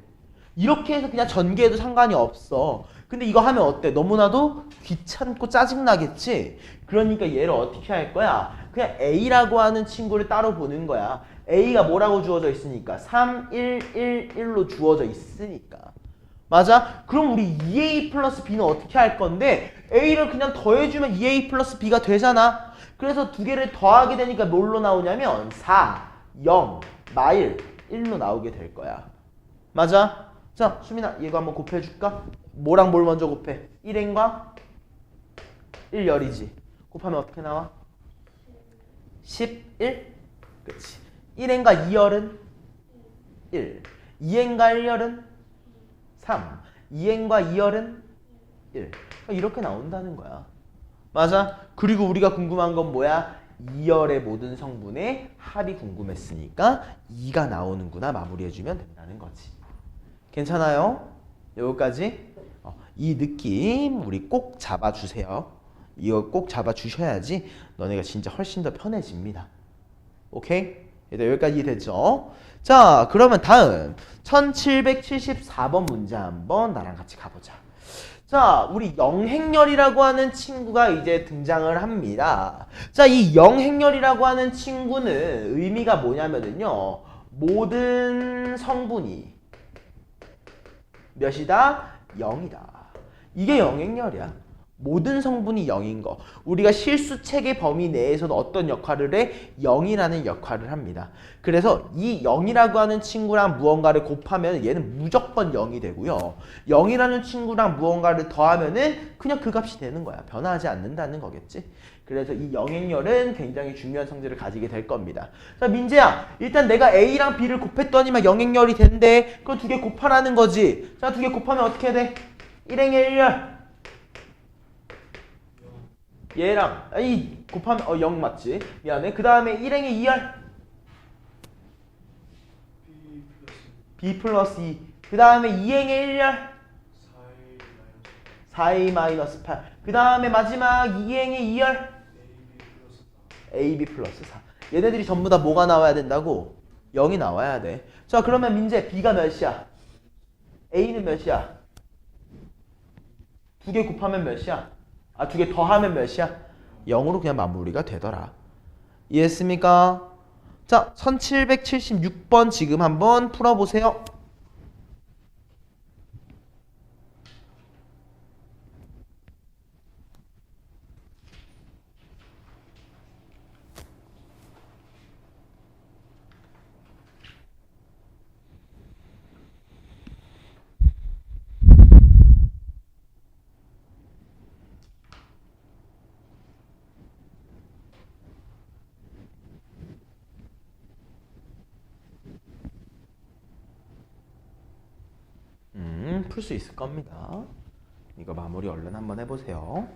Speaker 1: 이렇게 해서 그냥 전개해도 상관이 없어. 근데 이거 하면 어때? 너무나도 귀찮고 짜증나겠지? 그러니까 얘를 어떻게 할 거야? 그냥 A라고 하는 친구를 따로 보는 거야. A가 뭐라고 주어져 있으니까? 3, 1, 1, 1로 주어져 있으니까. 맞아? 그럼 우리 2A 플러스 B는 어떻게 할 건데? A를 그냥 더해주면 2A 플러스 B가 되잖아. 그래서 두 개를 더하게 되니까 뭘로 나오냐면 4, 0, 마일, 1로 나오게 될 거야. 맞아? 자, 수민아, 이거 한번 곱해줄까? 뭐랑 뭘 먼저 곱해? 1n과 1열이지. 곱하면 어떻게 나와? 11? 그치. 1n과 2열은 1. 2n과 1열은 3. 2n과 2열은 1. 이렇게 나온다는 거야. 맞아? 그리고 우리가 궁금한 건 뭐야? 2열의 모든 성분의 합이 궁금했으니까 2가 나오는구나 마무리해주면 된다는 거지. 괜찮아요? 여기까지? 이 느낌 우리 꼭 잡아주세요. 이거 꼭 잡아주셔야지 너네가 진짜 훨씬 더 편해집니다. 오케이? 일단 여기까지 됐죠? 자, 그러면 다음 1774번 문제 한번 나랑 같이 가보자. 자, 우리 영행렬이라고 하는 친구가 이제 등장을 합니다. 자, 이 영행렬이라고 하는 친구는 의미가 뭐냐면은요. 모든 성분이 몇이다? 0이다. 이게 영행렬이야. 모든 성분이 0인 거. 우리가 실수책의 범위 내에서는 어떤 역할을 해? 0이라는 역할을 합니다. 그래서 이 0이라고 하는 친구랑 무언가를 곱하면 얘는 무조건 0이 되고요. 0이라는 친구랑 무언가를 더하면은 그냥 그 값이 되는 거야. 변화하지 않는다는 거겠지. 그래서 이 영행렬은 굉장히 중요한 성질을 가지게 될 겁니다. 자, 민재야. 일단 내가 A랑 B를 곱했더니만 영행렬이 된대. 그럼 두 개 곱하라는 거지. 자, 두 개 곱하면 어떻게 돼? 1행의 1열. 얘랑 이 곱하면 0 맞지? 미안해. 그 다음에 1행의 2열. B 플러스 2. 그 다음에 2행의 1열. 4A 마이너스 8. 그 다음에 마지막 2행의 2열. AB 플러스 4. 얘네들이 전부 다 뭐가 나와야 된다고? 0이 나와야 돼. 자, 그러면 민재 B가 몇이야? A는 몇이야? 두 개 곱하면 몇이야? 아, 두 개 더하면 몇이야? 0으로 그냥 마무리가 되더라. 이해했습니까? 자, 1776번 지금 한번 풀어보세요. 풀 수 있을 겁니다. 이거 마무리 얼른 한번 해보세요.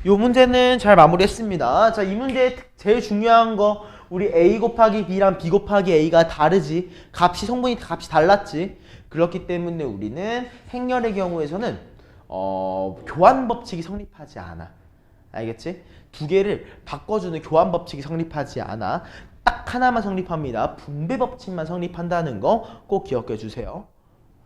Speaker 1: 요 문제는 잘 마무리했습니다. 자, 이 문제의 제일 중요한 거 우리 A 곱하기 B랑 B 곱하기 A가 다르지. 성분이 값이 달랐지. 그렇기 때문에 우리는 행렬의 경우에서는 교환 법칙이 성립하지 않아. 알겠지? 두 개를 바꿔주는 교환 법칙이 성립하지 않아. 딱 하나만 성립합니다. 분배 법칙만 성립한다는 거 꼭 기억해 주세요.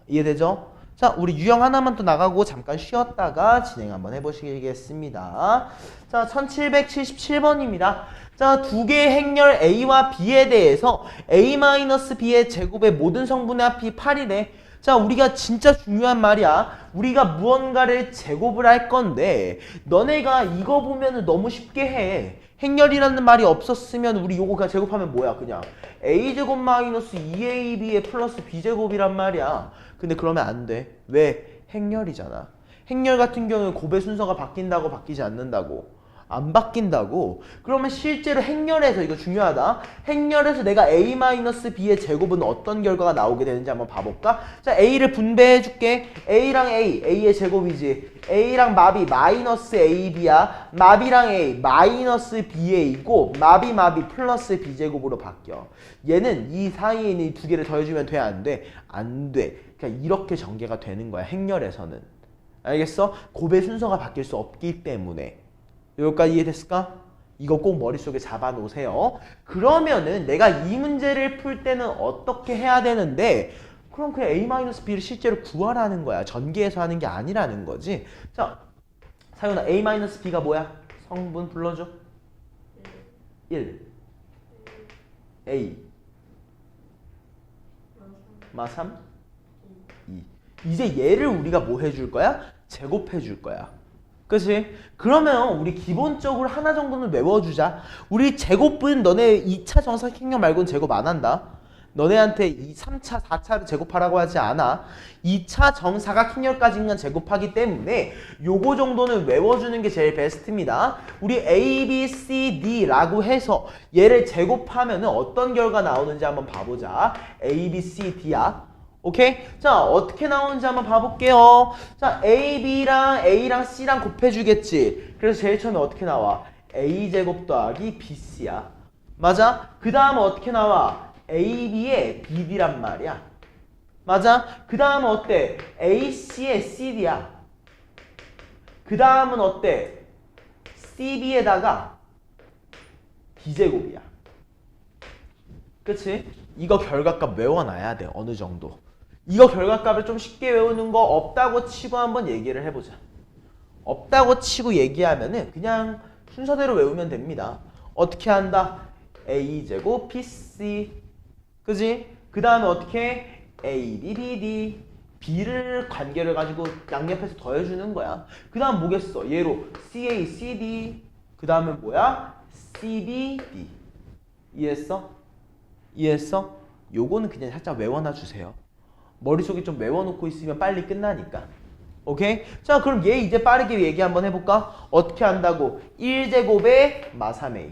Speaker 1: 이해되죠? 자, 우리 유형 하나만 또 나가고 잠깐 쉬었다가 진행 한번 해보시겠습니다. 자, 1777번입니다. 자, 두 개의 행렬 A와 B에 대해서 A-B의 제곱의 모든 성분의 합이 8이래. 자, 우리가 진짜 중요한 말이야. 우리가 무언가를 제곱을 할 건데 너네가 이거 보면은 너무 쉽게 해. 행렬이라는 말이 없었으면 우리 요거 그냥 제곱하면 뭐야? 그냥 A제곱 마이너스 2AB의 플러스 B제곱이란 말이야. 근데 그러면 안 돼. 왜? 행렬이잖아. 행렬 같은 경우는 곱의 순서가 바뀐다고 바뀌지 않는다고. 안 바뀐다고. 그러면 실제로 행렬에서 이거 중요하다. 행렬에서 내가 A-B의 제곱은 어떤 결과가 나오게 되는지 한번 봐볼까? 자, A를 분배해 줄게. A랑 A의 제곱이지. A랑 마비 마이너스 AB야. 마비랑 A 마이너스 BA이고 마비 플러스 B제곱으로 바뀌어. 얘는 이 사이에 있는 이 두 개를 더해주면 돼? 안 돼? 안 돼. 그러니까 이렇게 전개가 되는 거야. 행렬에서는. 알겠어? 곱의 순서가 바뀔 수 없기 때문에. 여기까지 이해됐을까? 이거 꼭 머릿속에 잡아놓으세요. 그러면은 내가 이 문제를 풀 때는 어떻게 해야 되는데 그럼 그냥 A-B를 실제로 구하라는 거야. 전개해서 하는 게 아니라는 거지. 자, 사윤아 A-B가 뭐야? 성분 불러줘. 1 A 마 3 2 이제 얘를 우리가 뭐 해줄 거야? 제곱해 줄 거야. 그치? 그러면 우리 기본적으로 하나 정도는 외워주자. 우리 제곱은 너네 2차 정사각형량 말고는 제곱 안 한다. 너네한테 3차, 4차를 제곱하라고 하지 않아. 2차 정사각형렬까지만 제곱하기 때문에 요거 정도는 외워주는 게 제일 베스트입니다. 우리 A, B, C, D라고 해서 얘를 제곱하면 어떤 결과 나오는지 한번 봐보자. A, B, C, D야. 오케이? 자, 어떻게 나오는지 한번 봐볼게요. 자, A랑 C랑 곱해주겠지. 그래서 제일 처음에 어떻게 나와? A제곱 더하기 BC야. 맞아? 그 다음은 어떻게 나와? AB의 BD란 말이야. 맞아? 그 다음은 어때? AC의 CD야. 그 다음은 어때? CB에다가 B제곱이야. 그치? 이거 결과값 외워놔야 돼. 어느 정도. 이거 결과값을 좀 쉽게 외우는 거 없다고 치고 한번 얘기를 해보자. 없다고 치고 얘기하면은 그냥 순서대로 외우면 됩니다. 어떻게 한다? A제곱 BC. 그지? 그 다음에 어떻게? AB, BD. B를 관계를 가지고 양옆에서 더해주는 거야. 그 다음 뭐겠어? 얘로 CA, CD. 그 다음에 뭐야? CB, D. 이해했어? 이해했어? 요거는 그냥 살짝 외워놔 주세요. 머릿속에 좀 외워놓고 있으면 빨리 끝나니까. 오케이? 자, 그럼 얘 이제 빠르게 얘기 한번 해볼까? 어떻게 한다고? 1제곱에 마 3A.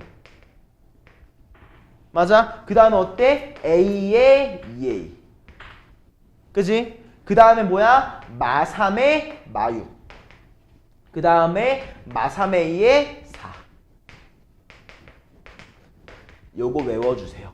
Speaker 1: 맞아? 그 다음에 어때? A에 2A. 그지? 그 다음에 뭐야? 마 3에 마 6. 그 다음에 마 3A에 4. 요거 외워주세요.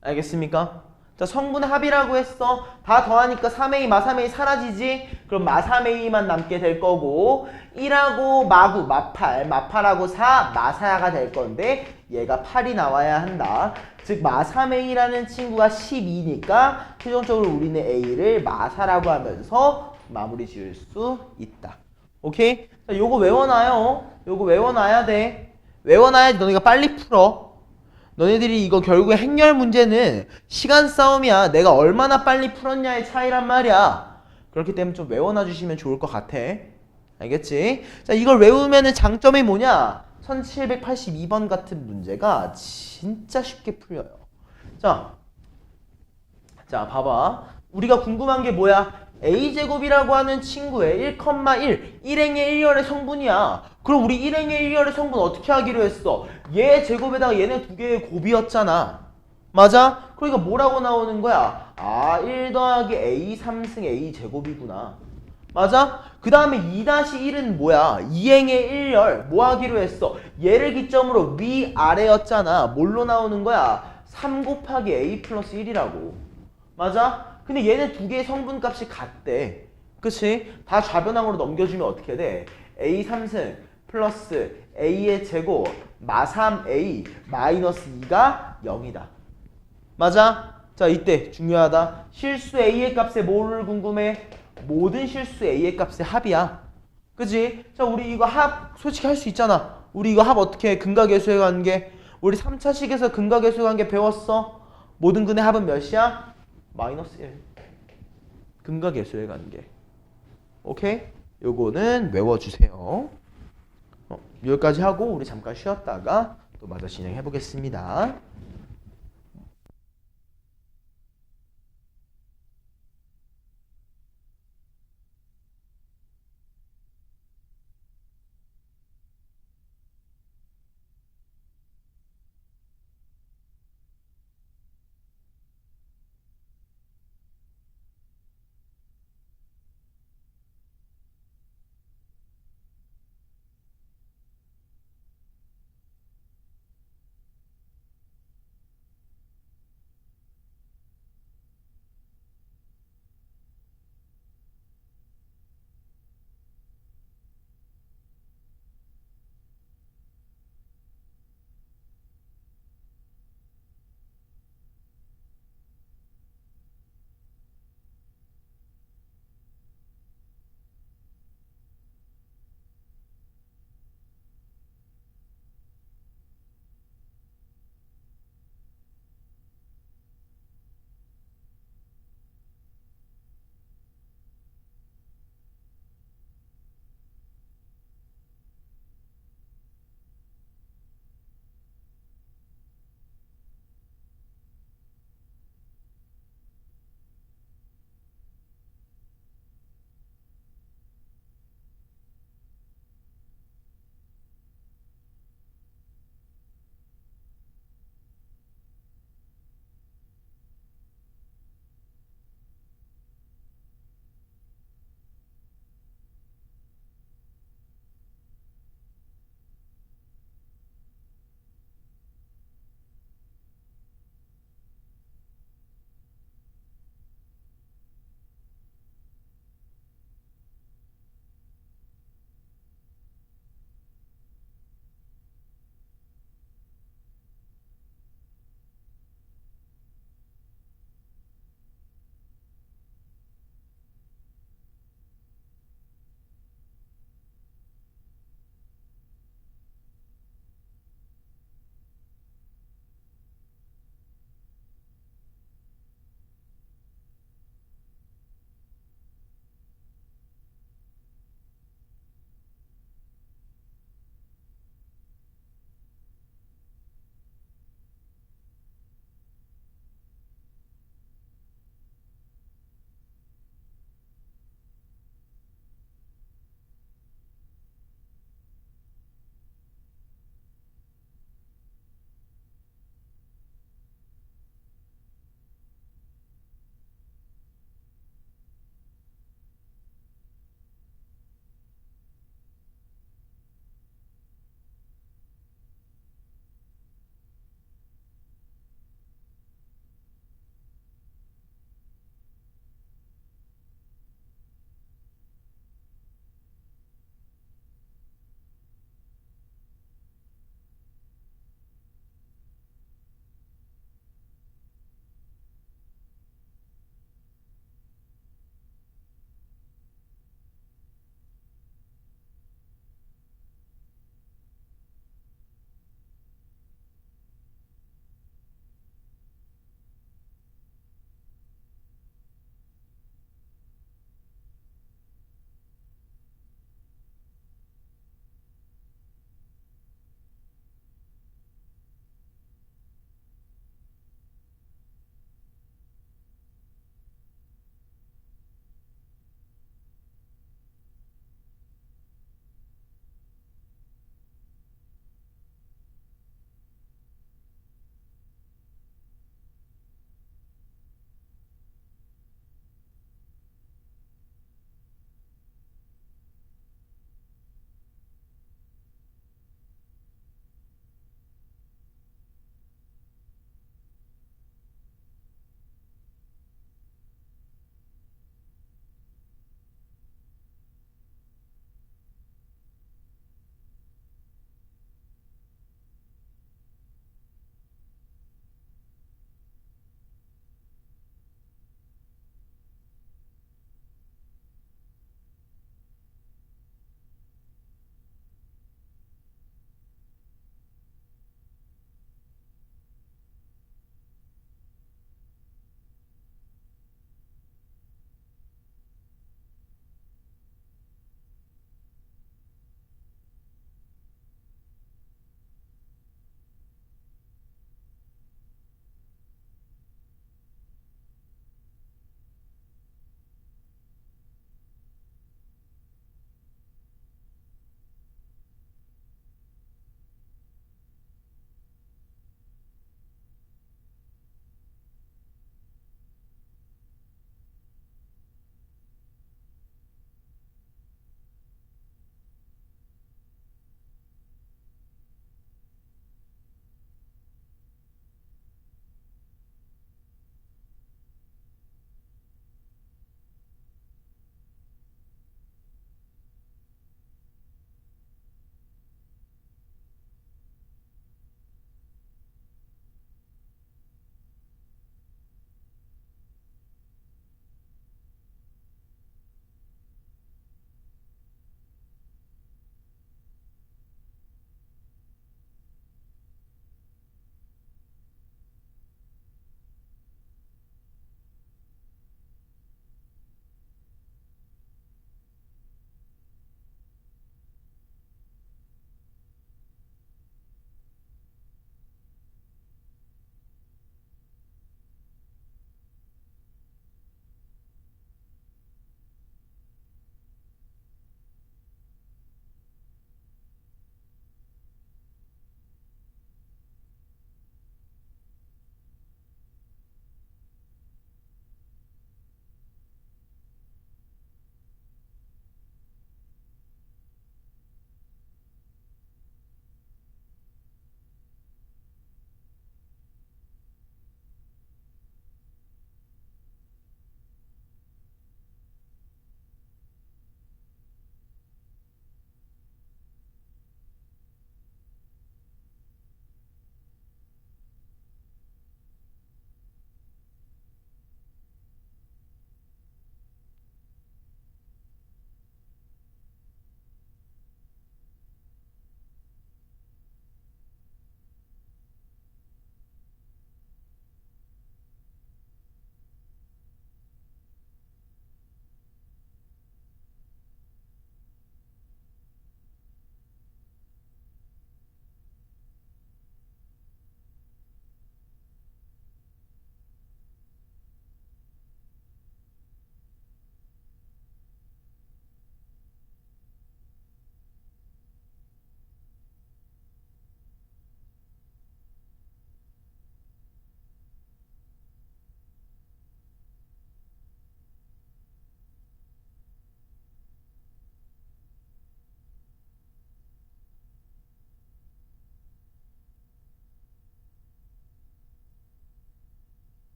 Speaker 1: 알겠습니까? 자, 성분의 합이라고 했어. 다 더하니까 3A, 마 3A 사라지지? 그럼 마 3A만 남게 될 거고 1하고 마9, 마8, 마8하고 4, 마4가 될 건데 얘가 8이 나와야 한다. 즉 마 3A라는 친구가 12니까 최종적으로 우리는 A를 마4라고 하면서 마무리 지을 수 있다. 오케이? 자, 요거 외워놔요. 요거 외워놔야 돼. 외워놔야지 너네가 빨리 풀어. 너네들이 이거 결국에 행렬 문제는 시간 싸움이야. 내가 얼마나 빨리 풀었냐의 차이란 말이야. 그렇기 때문에 좀 외워놔 주시면 좋을 것 같아. 알겠지? 자, 이걸 외우면은 장점이 뭐냐? 1782번 같은 문제가 진짜 쉽게 풀려요. 자, 봐봐. 우리가 궁금한 게 뭐야? A제곱이라고 하는 친구의 1,1, 1행의 1열의 성분이야. 그럼 우리 1행의 1열의 성분 어떻게 하기로 했어? 얘 제곱에다가 얘네 두 개의 곱이었잖아. 맞아? 그러니까 뭐라고 나오는 거야? 아, 1 더하기 A 3승 A 제곱이구나. 맞아? 그 다음에 2-1은 뭐야? 이행의 1열 뭐 하기로 했어? 얘를 기점으로 위아래였잖아. 뭘로 나오는 거야? 3 곱하기 a 플러스 1이라고. 맞아? 근데 얘는 두 개의 성분값이 같대. 그치? 다 좌변항으로 넘겨주면 어떻게 돼? a 3승 플러스 a의 제곱 마 3a 마이너스 2가 0이다. 맞아? 자, 이때 중요하다. 실수 a의 값에 뭐를 궁금해? 모든 실수 a의 값의 합이야. 그지? 자, 우리 이거 합 솔직히 할 수 있잖아. 우리 이거 합 어떻게 해? 근각계수의 관계. 우리 3차식에서 근각계수의 관계 배웠어? 모든 근의 합은 몇이야? 마이너스 1. 근각계수의 관계. 오케이? 요거는 외워주세요. 여기까지 하고 우리 잠깐 쉬었다가 또 마저 진행해 보겠습니다.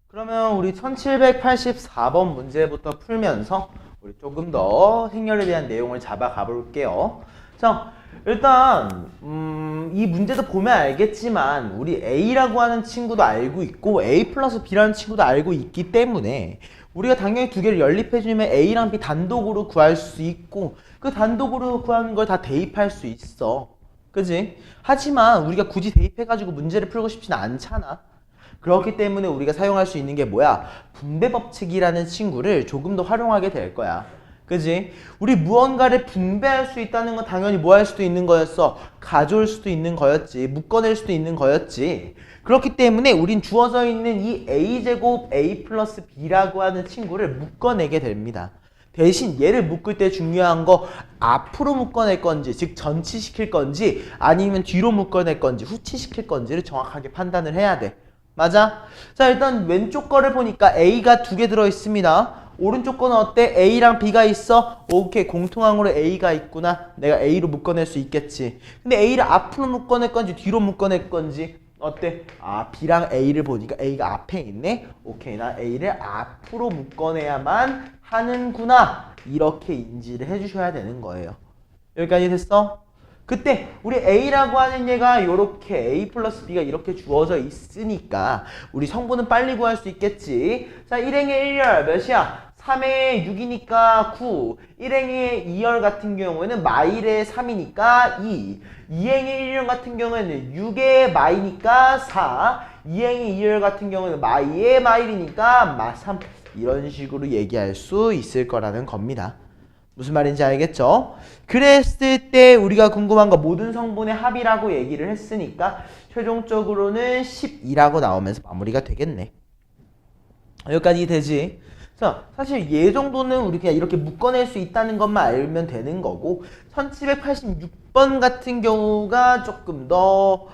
Speaker 1: 그러면 우리 1784번 문제부터 풀면서 우리 조금 더 행렬에 대한 내용을 잡아가 볼게요. 자, 일단 이 문제도 보면 알겠지만 우리 A라고 하는 친구도 알고 있고 A 플러스 B라는 친구도 알고 있기 때문에 우리가 당연히 두 개를 연립해주면 A랑 B 단독으로 구할 수 있고 그 단독으로 구하는 걸 다 대입할 수 있어. 그지? 하지만 우리가 굳이 대입해가지고 문제를 풀고 싶지는 않잖아. 그렇기 때문에 우리가 사용할 수 있는 게 뭐야? 분배법칙이라는 친구를 조금 더 활용하게 될 거야. 그지? 우리 무언가를 분배할 수 있다는 건 당연히 뭐 할 수도 있는 거였어? 가져올 수도 있는 거였지. 묶어낼 수도 있는 거였지. 그렇기 때문에 우린 주어져 있는 이 a제곱 a 플러스 b라고 하는 친구를 묶어내게 됩니다. 대신 얘를 묶을 때 중요한 거 앞으로 묶어낼 건지 즉 전치시킬 건지 아니면 뒤로 묶어낼 건지 후치시킬 건지를 정확하게 판단을 해야 돼. 맞아? 자, 일단 왼쪽 거를 보니까 A가 두 개 들어있습니다. 오른쪽 거는 어때? A랑 B가 있어? 오케이, 공통항으로 A가 있구나. 내가 A로 묶어낼 수 있겠지. 근데 A를 앞으로 묶어낼 건지 뒤로 묶어낼 건지 어때? 아, B랑 A를 보니까 A가 앞에 있네? 오케이, 나 A를 앞으로 묶어내야만 하는구나. 이렇게 인지를 해주셔야 되는 거예요. 여기까지 됐어? 그때 우리 A라고 하는 얘가 이렇게 A 플러스 B가 이렇게 주어져 있으니까 우리 성분은 빨리 구할 수 있겠지. 자, 1행의 1열 몇이야? 3의 6이니까 9. 1행의 2열 같은 경우에는 마일의 3이니까 2. 2행의 1열 같은 경우에는 6의 마이니까 4. 2행의 2열 같은 경우에는 마이의 마일이니까 3. 이런 식으로 얘기할 수 있을 거라는 겁니다. 무슨 말인지 알겠죠? 그랬을 때 우리가 궁금한 거 모든 성분의 합이라고 얘기를 했으니까 최종적으로는 12라고 나오면서 마무리가 되겠네. 여기까지 되지? 자, 사실 얘 정도는 우리 그냥 이렇게 묶어낼 수 있다는 것만 알면 되는 거고 1786번 같은 경우가 조금 더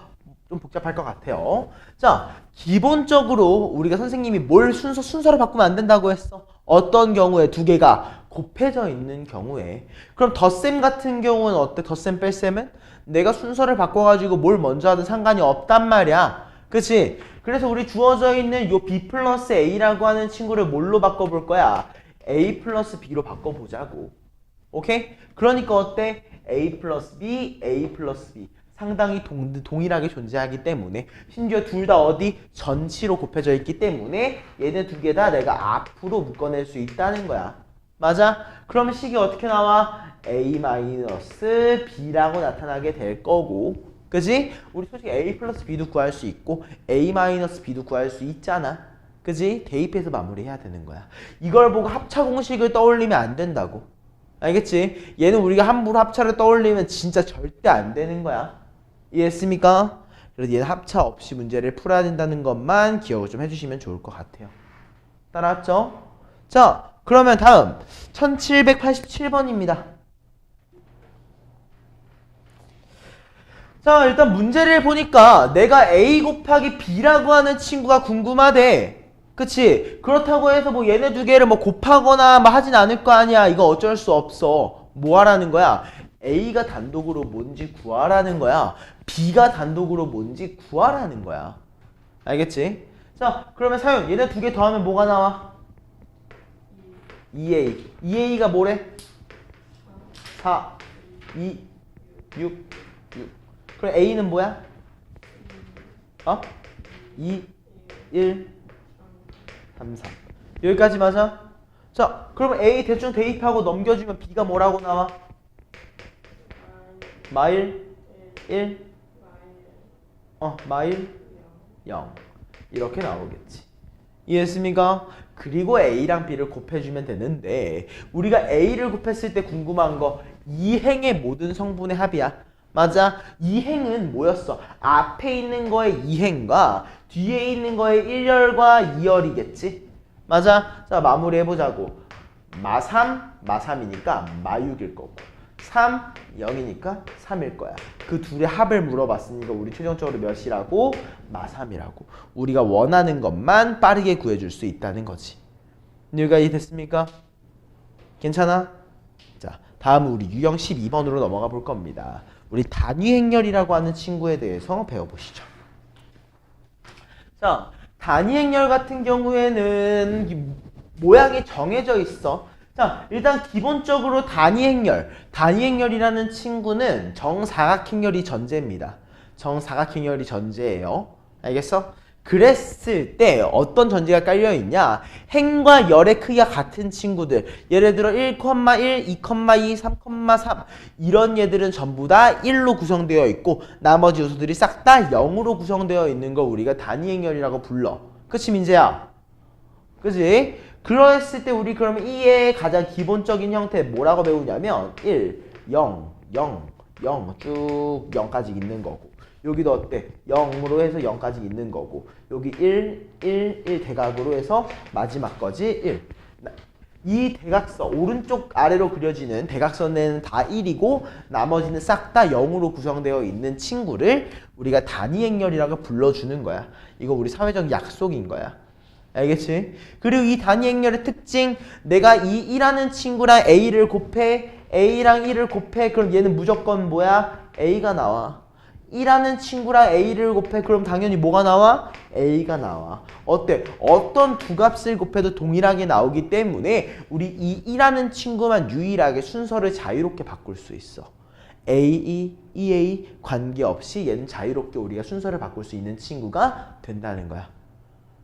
Speaker 1: 좀 복잡할 것 같아요. 자, 기본적으로 우리가 선생님이 뭘 순서를 바꾸면 안 된다고 했어? 어떤 경우에 두 개가 곱해져 있는 경우에. 그럼 덧셈 같은 경우는 어때? 덧셈 뺄셈은? 내가 순서를 바꿔가지고 뭘 먼저 하든 상관이 없단 말이야. 그치? 그래서 우리 주어져 있는 요 B 플러스 A라고 하는 친구를 뭘로 바꿔볼 거야? A 플러스 B로 바꿔보자고. 오케이? 그러니까 어때? A 플러스 B, A 플러스 B. 상당히 동일하게 존재하기 때문에 심지어 둘 다 어디? 전치로 곱해져 있기 때문에 얘네 두 개 다 내가 앞으로 묶어낼 수 있다는 거야. 맞아? 그러면 식이 어떻게 나와? A-B라고 나타나게 될 거고, 그지? 우리 솔직히 A 플러스 B도 구할 수 있고 A-B도 구할 수 있잖아. 그지? 대입해서 마무리해야 되는 거야. 이걸 보고 합차 공식을 떠올리면 안 된다고. 알겠지? 얘는 우리가 함부로 합차를 떠올리면 진짜 절대 안 되는 거야. 이해했습니까? 그래서 얘는 합차 없이 문제를 풀어야 된다는 것만 기억을 좀 해주시면 좋을 것 같아요. 따라왔죠? 자, 그러면 다음 1787번입니다. 자, 일단 문제를 보니까 내가 A 곱하기 B라고 하는 친구가 궁금하대. 그치? 그렇다고 해서 뭐 얘네 두 개를 뭐 곱하거나 뭐 하진 않을 거 아니야. 이거 어쩔 수 없어. 뭐 하라는 거야? A가 단독으로 뭔지 구하라는 거야. B가 단독으로 뭔지 구하라는 거야. 알겠지? 자, 그러면 사연 얘네 두 개 더하면 뭐가 나와? 2A. 2A가 뭐래? 4, 2, 6, 6. 그럼 A는 뭐야? 2, 1, 3, 4. 여기까지 맞아? 자, 그러면 A 대충 대입하고 넘겨주면 B가 뭐라고 나와? 마일 1, 마일 0. 이렇게 나오겠지. 이해했습니까? 그리고 A랑 B를 곱해주면 되는데 우리가 A를 곱했을 때 궁금한 거 2행의 모든 성분의 합이야. 맞아? 2행은 뭐였어? 앞에 있는 거의 2행과 뒤에 있는 거의 1열과 2열이겠지? 맞아? 자, 마무리해보자고. 마3, 마3이니까 마6일 거고 3, 0이니까 3일 거야. 그 둘의 합을 물어봤으니까 우리 최종적으로 몇이라고? 마3이라고. 우리가 원하는 것만 빠르게 구해줄 수 있다는 거지. 여기까지 됐습니까? 괜찮아? 자, 다음 우리 유형 12번으로 넘어가 볼 겁니다. 우리 단위 행렬이라고 하는 친구에 대해서 배워보시죠. 자, 단위 행렬 같은 경우에는 모양이 정해져 있어. 자, 일단 기본적으로 단위 행렬이라는 친구는 정사각행렬이 전제입니다. 정사각행렬이 전제예요. 알겠어? 그랬을 때 어떤 전제가 깔려있냐? 행과 열의 크기가 같은 친구들, 예를 들어 1,1, 2,2, 3,3 이런 얘들은 전부 다 1로 구성되어 있고 나머지 요소들이 싹 다 0으로 구성되어 있는 걸 우리가 단위 행렬이라고 불러. 그치 민재야? 그치? 그랬을 때 우리 그러면 이의 가장 기본적인 형태 뭐라고 배우냐면 1, 0, 0, 0 쭉 0까지 있는 거고, 여기도 어때? 0으로 해서 0까지 있는 거고, 여기 1, 1, 1 대각으로 해서 마지막 거지 1. 이 대각선, 오른쪽 아래로 그려지는 대각선에는 다 1이고 나머지는 싹 다 0으로 구성되어 있는 친구를 우리가 단위 행렬이라고 불러주는 거야. 이거 우리 사회적 약속인 거야. 알겠지? 그리고 이 단위 행렬의 특징, 내가 이 1하는 친구랑 A를 곱해, A랑 1을 곱해, 그럼 얘는 무조건 뭐야? A가 나와. 1하는 친구랑 A를 곱해, 그럼 당연히 뭐가 나와? A가 나와. 어때? 어떤 두 값을 곱해도 동일하게 나오기 때문에 우리 이 1하는 친구만 유일하게 순서를 자유롭게 바꿀 수 있어. A2, EA 관계없이 얘는 자유롭게 우리가 순서를 바꿀 수 있는 친구가 된다는 거야.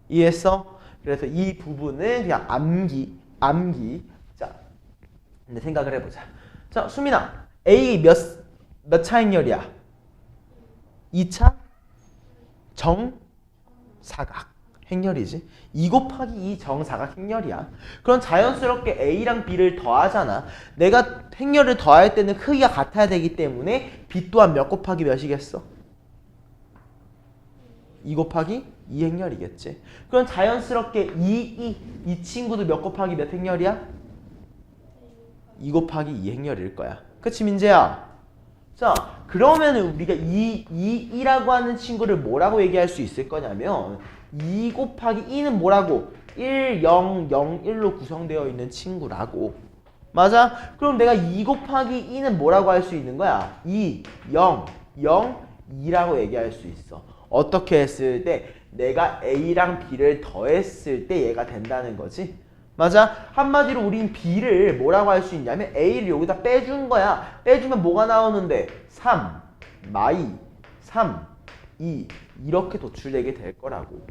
Speaker 1: 이해했어? 그래서 이 부분은 그냥 암기. 자, 근데 생각을 해보자. 자, 수민아, A 몇 차 행렬이야? 2차 정사각 행렬이지. 2 곱하기 2 정사각 행렬이야. 그럼 자연스럽게 A랑 B를 더하잖아. 내가 행렬을 더할 때는 크기가 같아야 되기 때문에 B 또한 몇 곱하기 몇이겠어? 2 곱하기 2 행렬이겠지. 그럼 자연스럽게 이 친구도 몇 곱하기 몇 행렬이야? 2 곱하기 2 행렬일 거야. 그치 민재야? 자, 그러면 우리가 2라고 하는 친구를 뭐라고 얘기할 수 있을 거냐면 2 곱하기 2는 뭐라고? 1, 0, 0, 1로 구성되어 있는 친구라고. 맞아? 그럼 내가 2 곱하기 2는 뭐라고 할 수 있는 거야? 2, 0, 0, 2라고 얘기할 수 있어. 어떻게 했을 때? 내가 A랑 B를 더했을 때 얘가 된다는 거지. 맞아? 한마디로 우린 B를 뭐라고 할 수 있냐면 A를 여기다 빼준 거야. 빼주면 뭐가 나오는데? 3, 마이, 3, 2 이렇게 도출되게 될 거라고.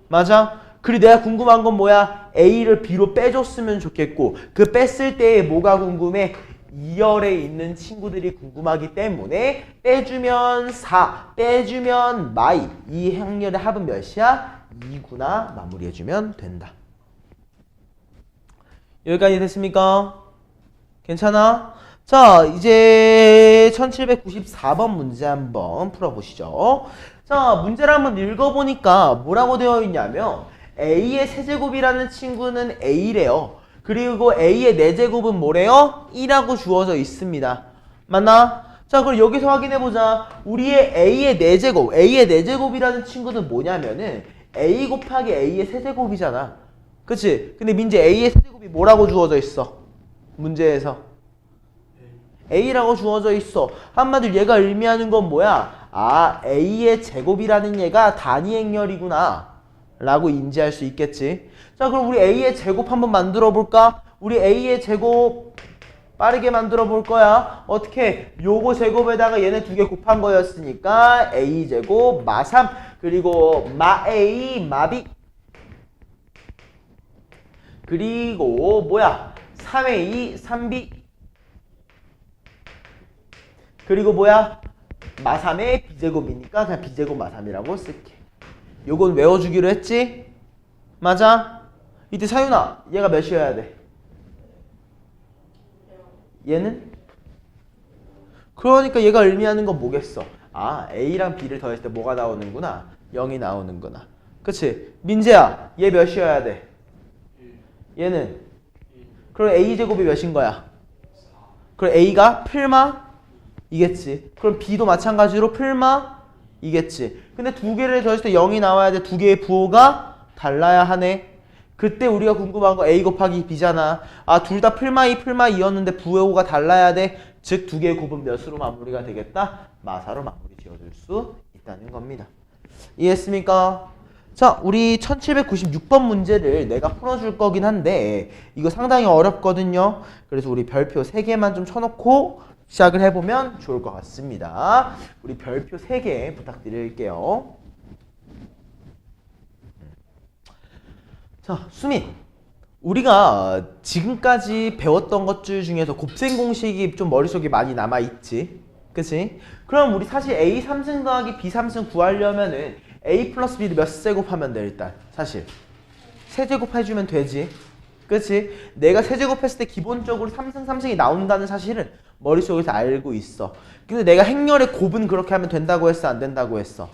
Speaker 1: 맞아? 그리고 내가 궁금한 건 뭐야? A를 B로 빼줬으면 좋겠고 그 뺐을 때 뭐가 궁금해? 2열에 있는 친구들이 궁금하기 때문에 빼주면 4, 빼주면 마이 이 행렬의 합은 몇이야? 2구나 마무리해주면 된다. 여기까지 됐습니까? 괜찮아? 자, 이제 1794번 문제 한번 풀어보시죠. 자, 문제를 한번 읽어보니까 뭐라고 되어 있냐면 A의 세제곱이라는 친구는 A래요. 그리고 A의 4제곱은 뭐래요? 2라고 주어져 있습니다. 맞나? 자, 그럼 여기서 확인해보자. 우리의 A의 4제곱, A의 4제곱이라는 친구는 뭐냐면은 A 곱하기 A의 세제곱이잖아. 그치? 근데 민재 A의 세제곱이 뭐라고 주어져 있어? 문제에서 A라고 주어져 있어. 한마디로 얘가 의미하는 건 뭐야? 아, A의 제곱이라는 얘가 단위 행렬이구나 라고 인지할 수 있겠지. 자, 그럼 우리 A의 제곱 한번 만들어 볼까? 우리 A의 제곱 빠르게 만들어 볼 거야. 어떻게? 요거 제곱에다가 얘네 두 개 곱한 거였으니까 A 제곱 마 3 그리고 마 A 마 B 그리고 뭐야? 3A 3B 그리고 뭐야? 마 3의 B제곱이니까 그냥 B제곱 마 3이라고 쓸게. 요건 외워주기로 했지? 맞아? 이때 사윤아, 얘가 몇이어야 돼? 얘는? 그러니까 얘가 의미하는 건 뭐겠어? 아, A랑 B를 더했을 때 뭐가 나오는구나? 0이 나오는구나. 그치? 민재야, 얘 몇이어야 돼? 얘는? 그럼 A제곱이 몇인 거야? 그럼 A가 풀마? 이겠지. 그럼 B도 마찬가지로 풀마? 이겠지. 근데 두 개를 더했을 때 0이 나와야 돼. 두 개의 부호가 달라야 하네. 그때 우리가 궁금한 거 A 곱하기 B잖아. 아, 둘 다 풀마 2, 풀마 2였는데 부호가 달라야 돼. 즉, 두 개의 곱은 몇으로 마무리가 되겠다? 마사로 마무리 지어줄 수 있다는 겁니다. 이해했습니까? 자, 우리 1796번 문제를 내가 풀어줄 거긴 한데 이거 상당히 어렵거든요. 그래서 우리 별표 3개만 좀 쳐놓고 시작을 해보면 좋을 것 같습니다. 우리 별표 3개 부탁드릴게요. 자, 수민. 우리가 지금까지 배웠던 것들 중에서 곱셈 공식이 좀 머릿속에 많이 남아있지. 그치? 그럼 우리 사실 A 3승 더하기 B 3승 구하려면은 A 플러스 B를 몇 세제곱하면 돼 일단 사실 세제곱 해주면 되지. 그치? 내가 세제곱했을 때 기본적으로 3승 3승이 나온다는 사실은 머릿속에서 알고 있어. 근데 내가 행렬의 곱은 그렇게 하면 된다고 했어? 안 된다고 했어?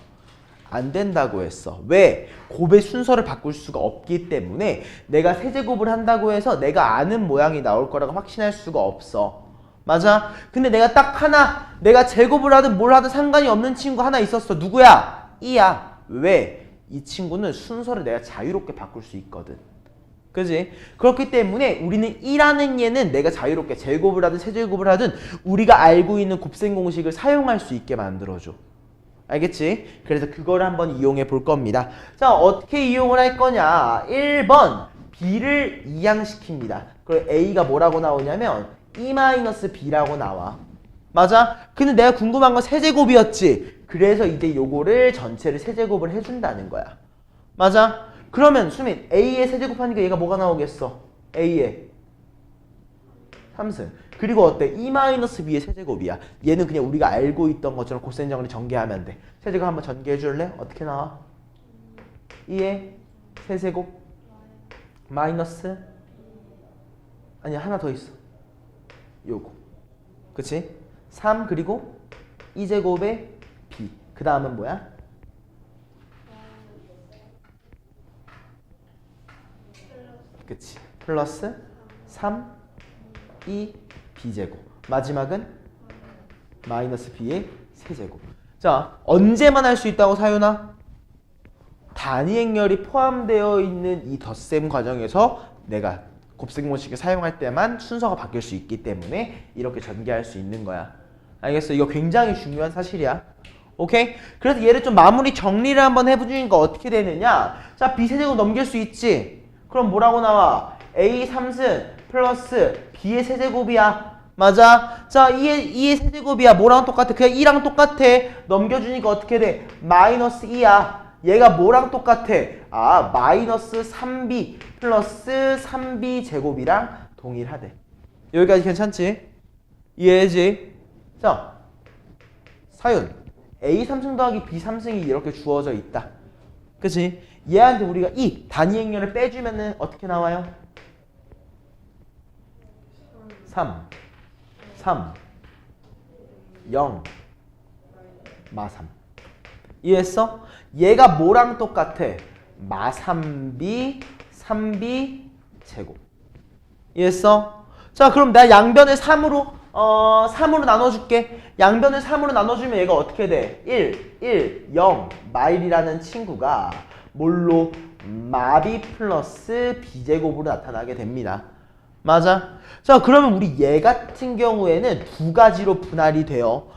Speaker 1: 안 된다고 했어. 왜? 곱의 순서를 바꿀 수가 없기 때문에 내가 세제곱을 한다고 해서 내가 아는 모양이 나올 거라고 확신할 수가 없어. 맞아? 근데 내가 딱 하나, 내가 제곱을 하든 뭘 하든 상관이 없는 친구 하나 있었어. 누구야? 이야. 왜? 이 친구는 순서를 내가 자유롭게 바꿀 수 있거든. 그지? 그렇기 때문에 우리는 1라는 얘는 내가 자유롭게 제곱을 하든 세제곱을 하든 우리가 알고 있는 곱셈 공식을 사용할 수 있게 만들어줘. 알겠지? 그래서 그걸 한번 이용해 볼 겁니다. 자, 어떻게 이용을 할 거냐? 1번 B를 이항시킵니다. 그럼 A가 뭐라고 나오냐면 E-B라고 나와. 맞아? 근데 내가 궁금한 건 세제곱이었지. 그래서 이제 요거를 전체를 세제곱을 해준다는 거야. 맞아? 그러면 수민 A에 세제곱하니까 얘가 뭐가 나오겠어? A에 3승. 그리고 어때? E-B의 세제곱이야. 얘는 그냥 우리가 알고 있던 것처럼 곱셈 정리 전개하면 돼. 세제곱 한번 전개해 줄래? 어떻게 나와? 2의 세제곱 마이너스 아니야 하나 더 있어. 요거. 그치? 3 그리고 2제곱의 B. 그 다음은 뭐야? 그치? 플러스 3 2 B제곱. 마지막은 마이너스 B의 세제곱. 자, 언제만 할 수 있다고 사윤아? 단위 행렬이 포함되어 있는 이 덧셈 과정에서 내가 곱셈 공식을 사용할 때만 순서가 바뀔 수 있기 때문에 이렇게 전개할 수 있는 거야. 알겠어? 이거 굉장히 중요한 사실이야. 오케이? 그래서 얘를 좀 마무리 정리를 한번 해보니까 어떻게 되느냐? 자, B 세제곱 넘길 수 있지? 그럼 뭐라고 나와? A 3승 플러스 B의 세제곱이야. 맞아? 자, 2의 세제곱이야. 뭐랑 똑같아? 그냥 2랑 똑같아. 넘겨주니까 어떻게 돼? 마이너스 2야. 얘가 뭐랑 똑같아? 아, 마이너스 3B 플러스 3B 제곱이랑 동일하대. 여기까지 괜찮지? 이해해지? 자, 사윤. A 3승 더하기 B 3승이 이렇게 주어져 있다. 그치? 얘한테 우리가 이 단위 행렬을 빼주면은 어떻게 나와요? 3 0 마 3 이해했어? 얘가 뭐랑 똑같아? 마 3B 3B 제곱. 이해했어? 자, 그럼 내가 양변을 3으로 나눠줄게. 양변을 3으로 나눠주면 얘가 어떻게 돼? 1 0 마일이라는 친구가 뭘로? 마비 플러스 B제곱으로 나타나게 됩니다. 맞아? 자, 그러면 우리 얘 같은 경우에는 두 가지로 분할이 돼요.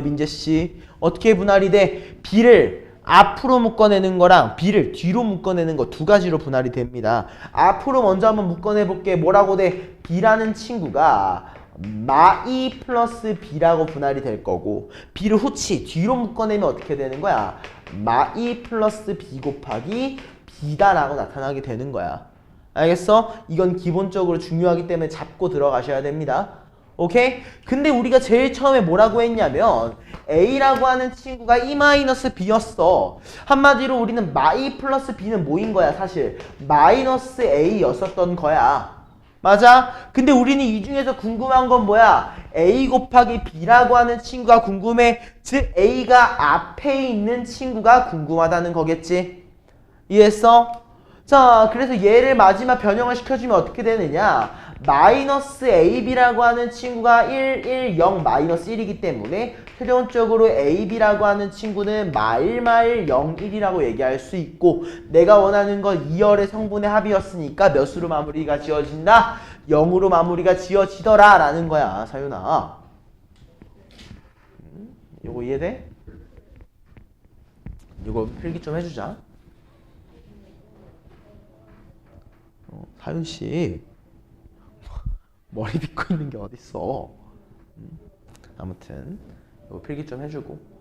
Speaker 1: 민재씨. 어떻게 분할이 돼? B를 앞으로 묶어내는 거랑 B를 뒤로 묶어내는 거 두 가지로 분할이 됩니다. 앞으로 먼저 한번 묶어내볼게. 뭐라고 돼? B라는 친구가 마2 플러스 B라고 분할이 될 거고 B를 뒤로 묶어내면 어떻게 되는 거야? 마2 플러스 B 곱하기 B다라고 나타나게 되는 거야. 알겠어? 이건 기본적으로 중요하기 때문에 잡고 들어가셔야 됩니다. 오케이? 근데 우리가 제일 처음에 뭐라고 했냐면 A라고 하는 친구가 E-B였어. 한마디로 우리는 마이 플러스 B는 뭐인 거야 사실? 마이너스 A였었던 거야. 맞아? 근데 우리는 이 중에서 궁금한 건 뭐야? A 곱하기 B라고 하는 친구가 궁금해. 즉 A가 앞에 있는 친구가 궁금하다는 거겠지? 이해했어? 자, 그래서 얘를 마지막 변형을 시켜주면 어떻게 되느냐? 마이너스 AB라고 하는 친구가 0 마이너스 1이기 때문에 최종적으로 AB라고 하는 친구는 마일 0, 1이라고 얘기할 수 있고 내가 원하는 건 2열의 성분의 합이었으니까 몇 수로 마무리가 지어진다? 0으로 마무리가 지어지더라 라는 거야, 사윤아. 요거 이해돼? 요거 필기 좀 해주자. 사윤 씨 머리 빗고 있는 게 어딨어? 아무튼 이거 필기 좀 해주고.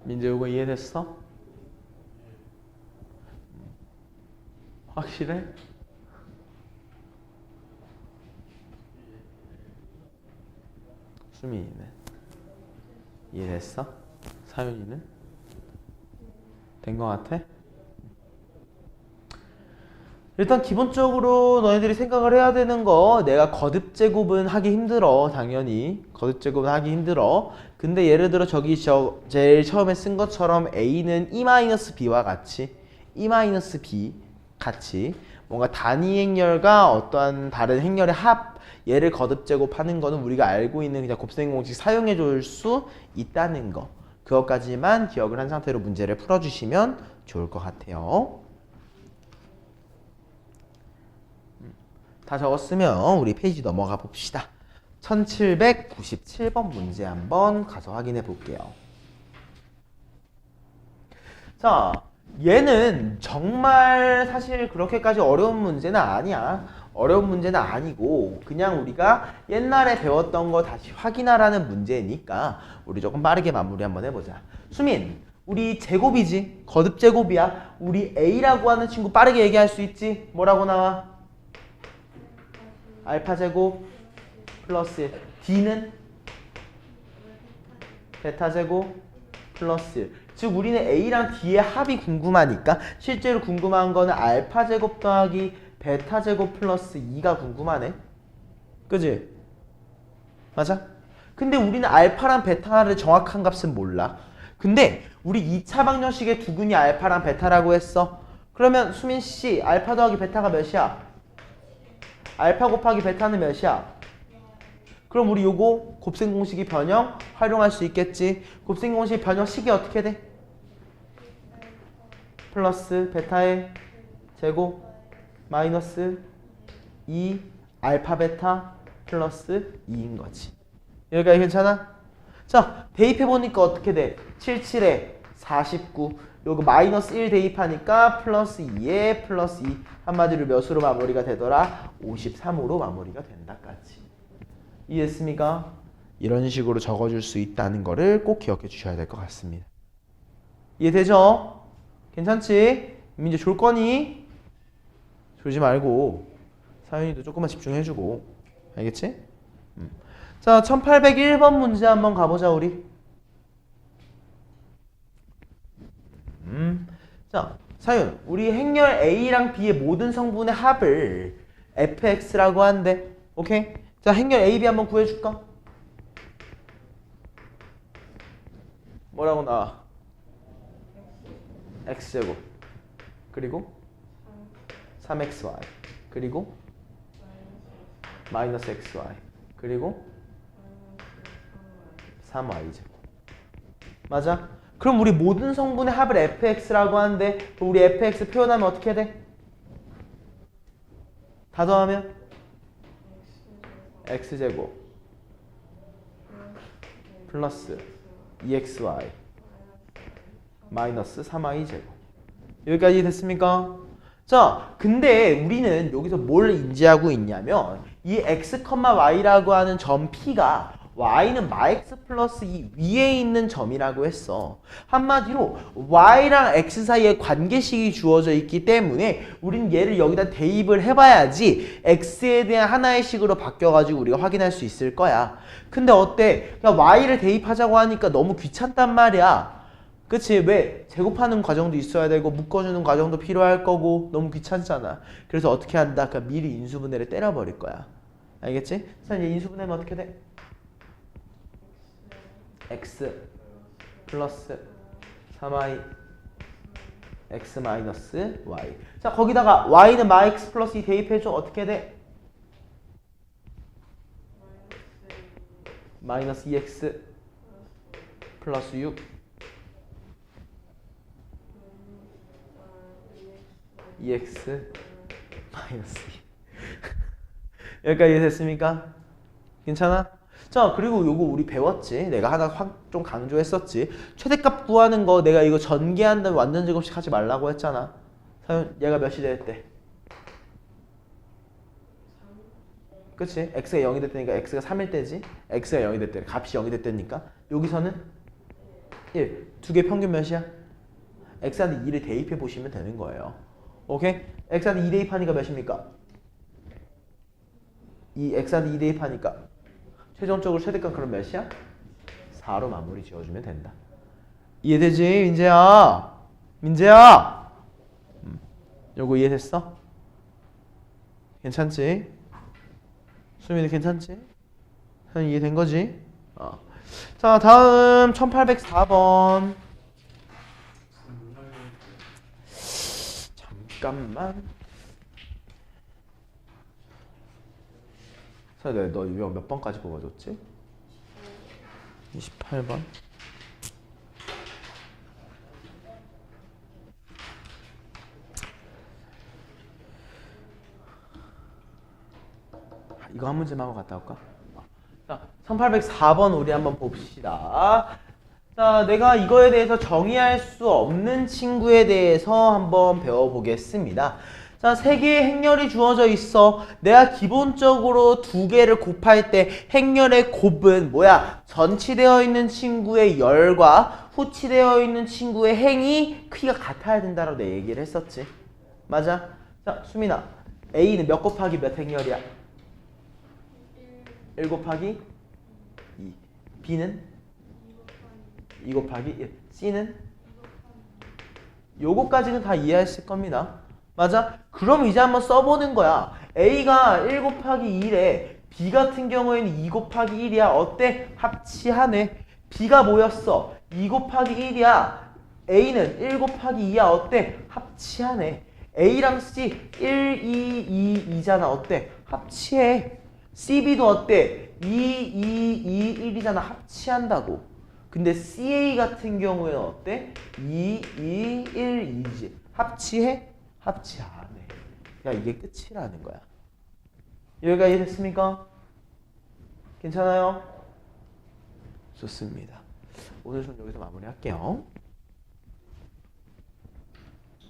Speaker 1: 민재 이거 이해됐어? 확실해? 수민이는 이해됐어? 사윤이는 된 거 같아? 일단 기본적으로 너희들이 생각을 해야 되는 거, 내가 거듭 제곱은 하기 힘들어. 당연히 거듭 제곱은 하기 힘들어. 근데 예를 들어 저기 제일 처음에 쓴 것처럼 A는 E-B와 같이 E-B 같이 뭔가 단위 행렬과 어떠한 다른 행렬의 합, 얘를 거듭 제곱하는 거는 우리가 알고 있는 그냥 곱셈 공식 사용해 줄 수 있다는 거, 그것까지만 기억을 한 상태로 문제를 풀어주시면 좋을 것 같아요. 다 적었으면 우리 페이지 넘어가 봅시다. 1797번 문제 한번 가서 확인해 볼게요. 자, 얘는 정말 사실 그렇게까지 어려운 문제는 아니야. 어려운 문제는 아니고 그냥 우리가 옛날에 배웠던 거 다시 확인하라는 문제니까 우리 조금 빠르게 마무리 한번 해보자. 수민, 우리 제곱이지? 거듭 제곱이야. 우리 A라고 하는 친구 빠르게 얘기할 수 있지? 뭐라고 나와? 알파 제곱 플러스 1. D는 베타 제곱 플러스 1. 즉 우리는 A랑 D의 합이 궁금하니까 실제로 궁금한 거는 알파 제곱 더하기 베타 제곱 플러스 2가 궁금하네. 그지? 맞아? 근데 우리는 알파랑 베타를 정확한 값은 몰라. 근데 우리 2차 방정식의 두근이 알파랑 베타라고 했어. 그러면 수민씨 알파 더하기 베타가 몇이야? 알파 곱하기 베타는 몇이야? 그럼 우리 요거 곱셈 공식이 변형 활용할 수 있겠지. 곱셈 공식 변형식이 어떻게 돼? 플러스 베타의 제곱 마이너스 2 알파 베타 플러스 2인 거지. 여기까지 괜찮아? 자, 대입해보니까 어떻게 돼? 77에 49. 요거 마이너스 1 대입하니까 플러스 2에 플러스 2. 한마디로 몇으로 마무리가 되더라? 53으로 마무리가 된다까지. 이해했습니까? 이런 식으로 적어줄 수 있다는 거를 꼭 기억해 주셔야 될 것 같습니다. 이해되죠? 괜찮지? 민재 졸 거니? 졸지 말고 사연이도 조금만 집중해주고. 알겠지? 자, 1801번 문제 한번 가보자 우리. 자, 사윤, 우리 행렬 A랑 B의 모든 성분의 합을 fx라고 한대. 오케이? 자, 행렬 A, B 한번 구해줄까? 뭐라고 나와? x제곱 그리고 3xy 그리고 마이너스 xy 그리고 3y제곱. 맞아? 그럼 우리 모든 성분의 합을 fx라고 하는데 우리 fx 표현하면 어떻게 돼? 다 더하면 x제곱 플러스 2xy 마이너스 3y제곱. 여기까지 됐습니까? 자, 근데 우리는 여기서 뭘 인지하고 있냐면 이 x, y라고 하는 점 P가 y는 마x 플러스 이 위에 있는 점이라고 했어. 한마디로 y랑 x 사이에 관계식이 주어져 있기 때문에 우린 얘를 여기다 대입을 해봐야지 x에 대한 하나의 식으로 바뀌어가지고 우리가 확인할 수 있을 거야. 근데 어때? 그냥 y를 대입하자고 하니까 너무 귀찮단 말이야. 그치? 왜? 제곱하는 과정도 있어야 되고 묶어주는 과정도 필요할 거고 너무 귀찮잖아. 그래서 어떻게 한다? 그러니까 미리 인수분해를 때려버릴 거야. 알겠지? 그래서 얘 인수분해는 어떻게 돼? x 플러스 3y x 마이너스 y. 자, 거기다가 y는 마x 플러스 2 대입해줘. 어떻게 돼? 마이너스 2x 플러스 6 2x 마이너스 2. 여기까지 이해됐습니까? 괜찮아? 자, 그리고 요거 우리 배웠지? 내가 하나 확 좀 강조했었지? 최대값 구하는 거 내가 이거 전개한다면 완전 제곱식 하지 말라고 했잖아. 사연, 얘가 몇 시 됐대? 그치? x가 0이 됐다니까 x가 3일 때지? x가 0이 됐대. 값이 0이 됐다니까? 여기서는 1. 두 개 평균 몇이야? x한테 2를 대입해 보시면 되는 거예요. 오케이? x한테 2 대입하니까 몇입니까? 이 x한테 2 대입하니까 최종적으로 최대값 그럼 몇이야? 4로 마무리 지어주면 된다. 이해되지? 민재야. 민재야. 요거 이해됐어? 괜찮지? 수민이 괜찮지? 형 이해된 거지? 자, 다음 1804번. 잠깐만. 자, 너 유형 몇 번까지 뽑아줬지? 28번. 이거 한 문제만 하고 갔다 올까? 자, 1804번 우리 한번 봅시다. 자, 내가 이거에 대해서 정의할 수 없는 친구에 대해서 한번 배워보겠습니다. 자, 세 개의 행렬이 주어져 있어. 내가 기본적으로 두 개를 곱할 때 행렬의 곱은 뭐야? 전치되어 있는 친구의 열과 후치되어 있는 친구의 행이 크기가 같아야 된다라고 내 얘기를 했었지. 맞아? 자, 수민아. A는 몇 곱하기 몇 행렬이야? 1 곱하기 2. B는 2 곱하기 1. C는? 요거까지는 다 이해했을 겁니다. 맞아? 그럼 이제 한번 써보는 거야. A가 1 곱하기 1에 B 같은 경우에는 2 곱하기 1이야. 어때? 합치하네. B가 뭐였어? 2 곱하기 1이야. A는 1 곱하기 2야. 어때? 합치하네. A랑 C 1, 2, 2, 2잖아. 어때? 합치해. CB도 어때? 2, 2, 2, 1이잖아. 합치한다고. 근데 CA 같은 경우에는 어때? 2, 2, 1, 2지. 합치해? 합치 안 해. 야, 이게 끝이라는 거야. 여기까지 이해됐습니까? 괜찮아요? 좋습니다. 오늘 수업 여기서 마무리할게요.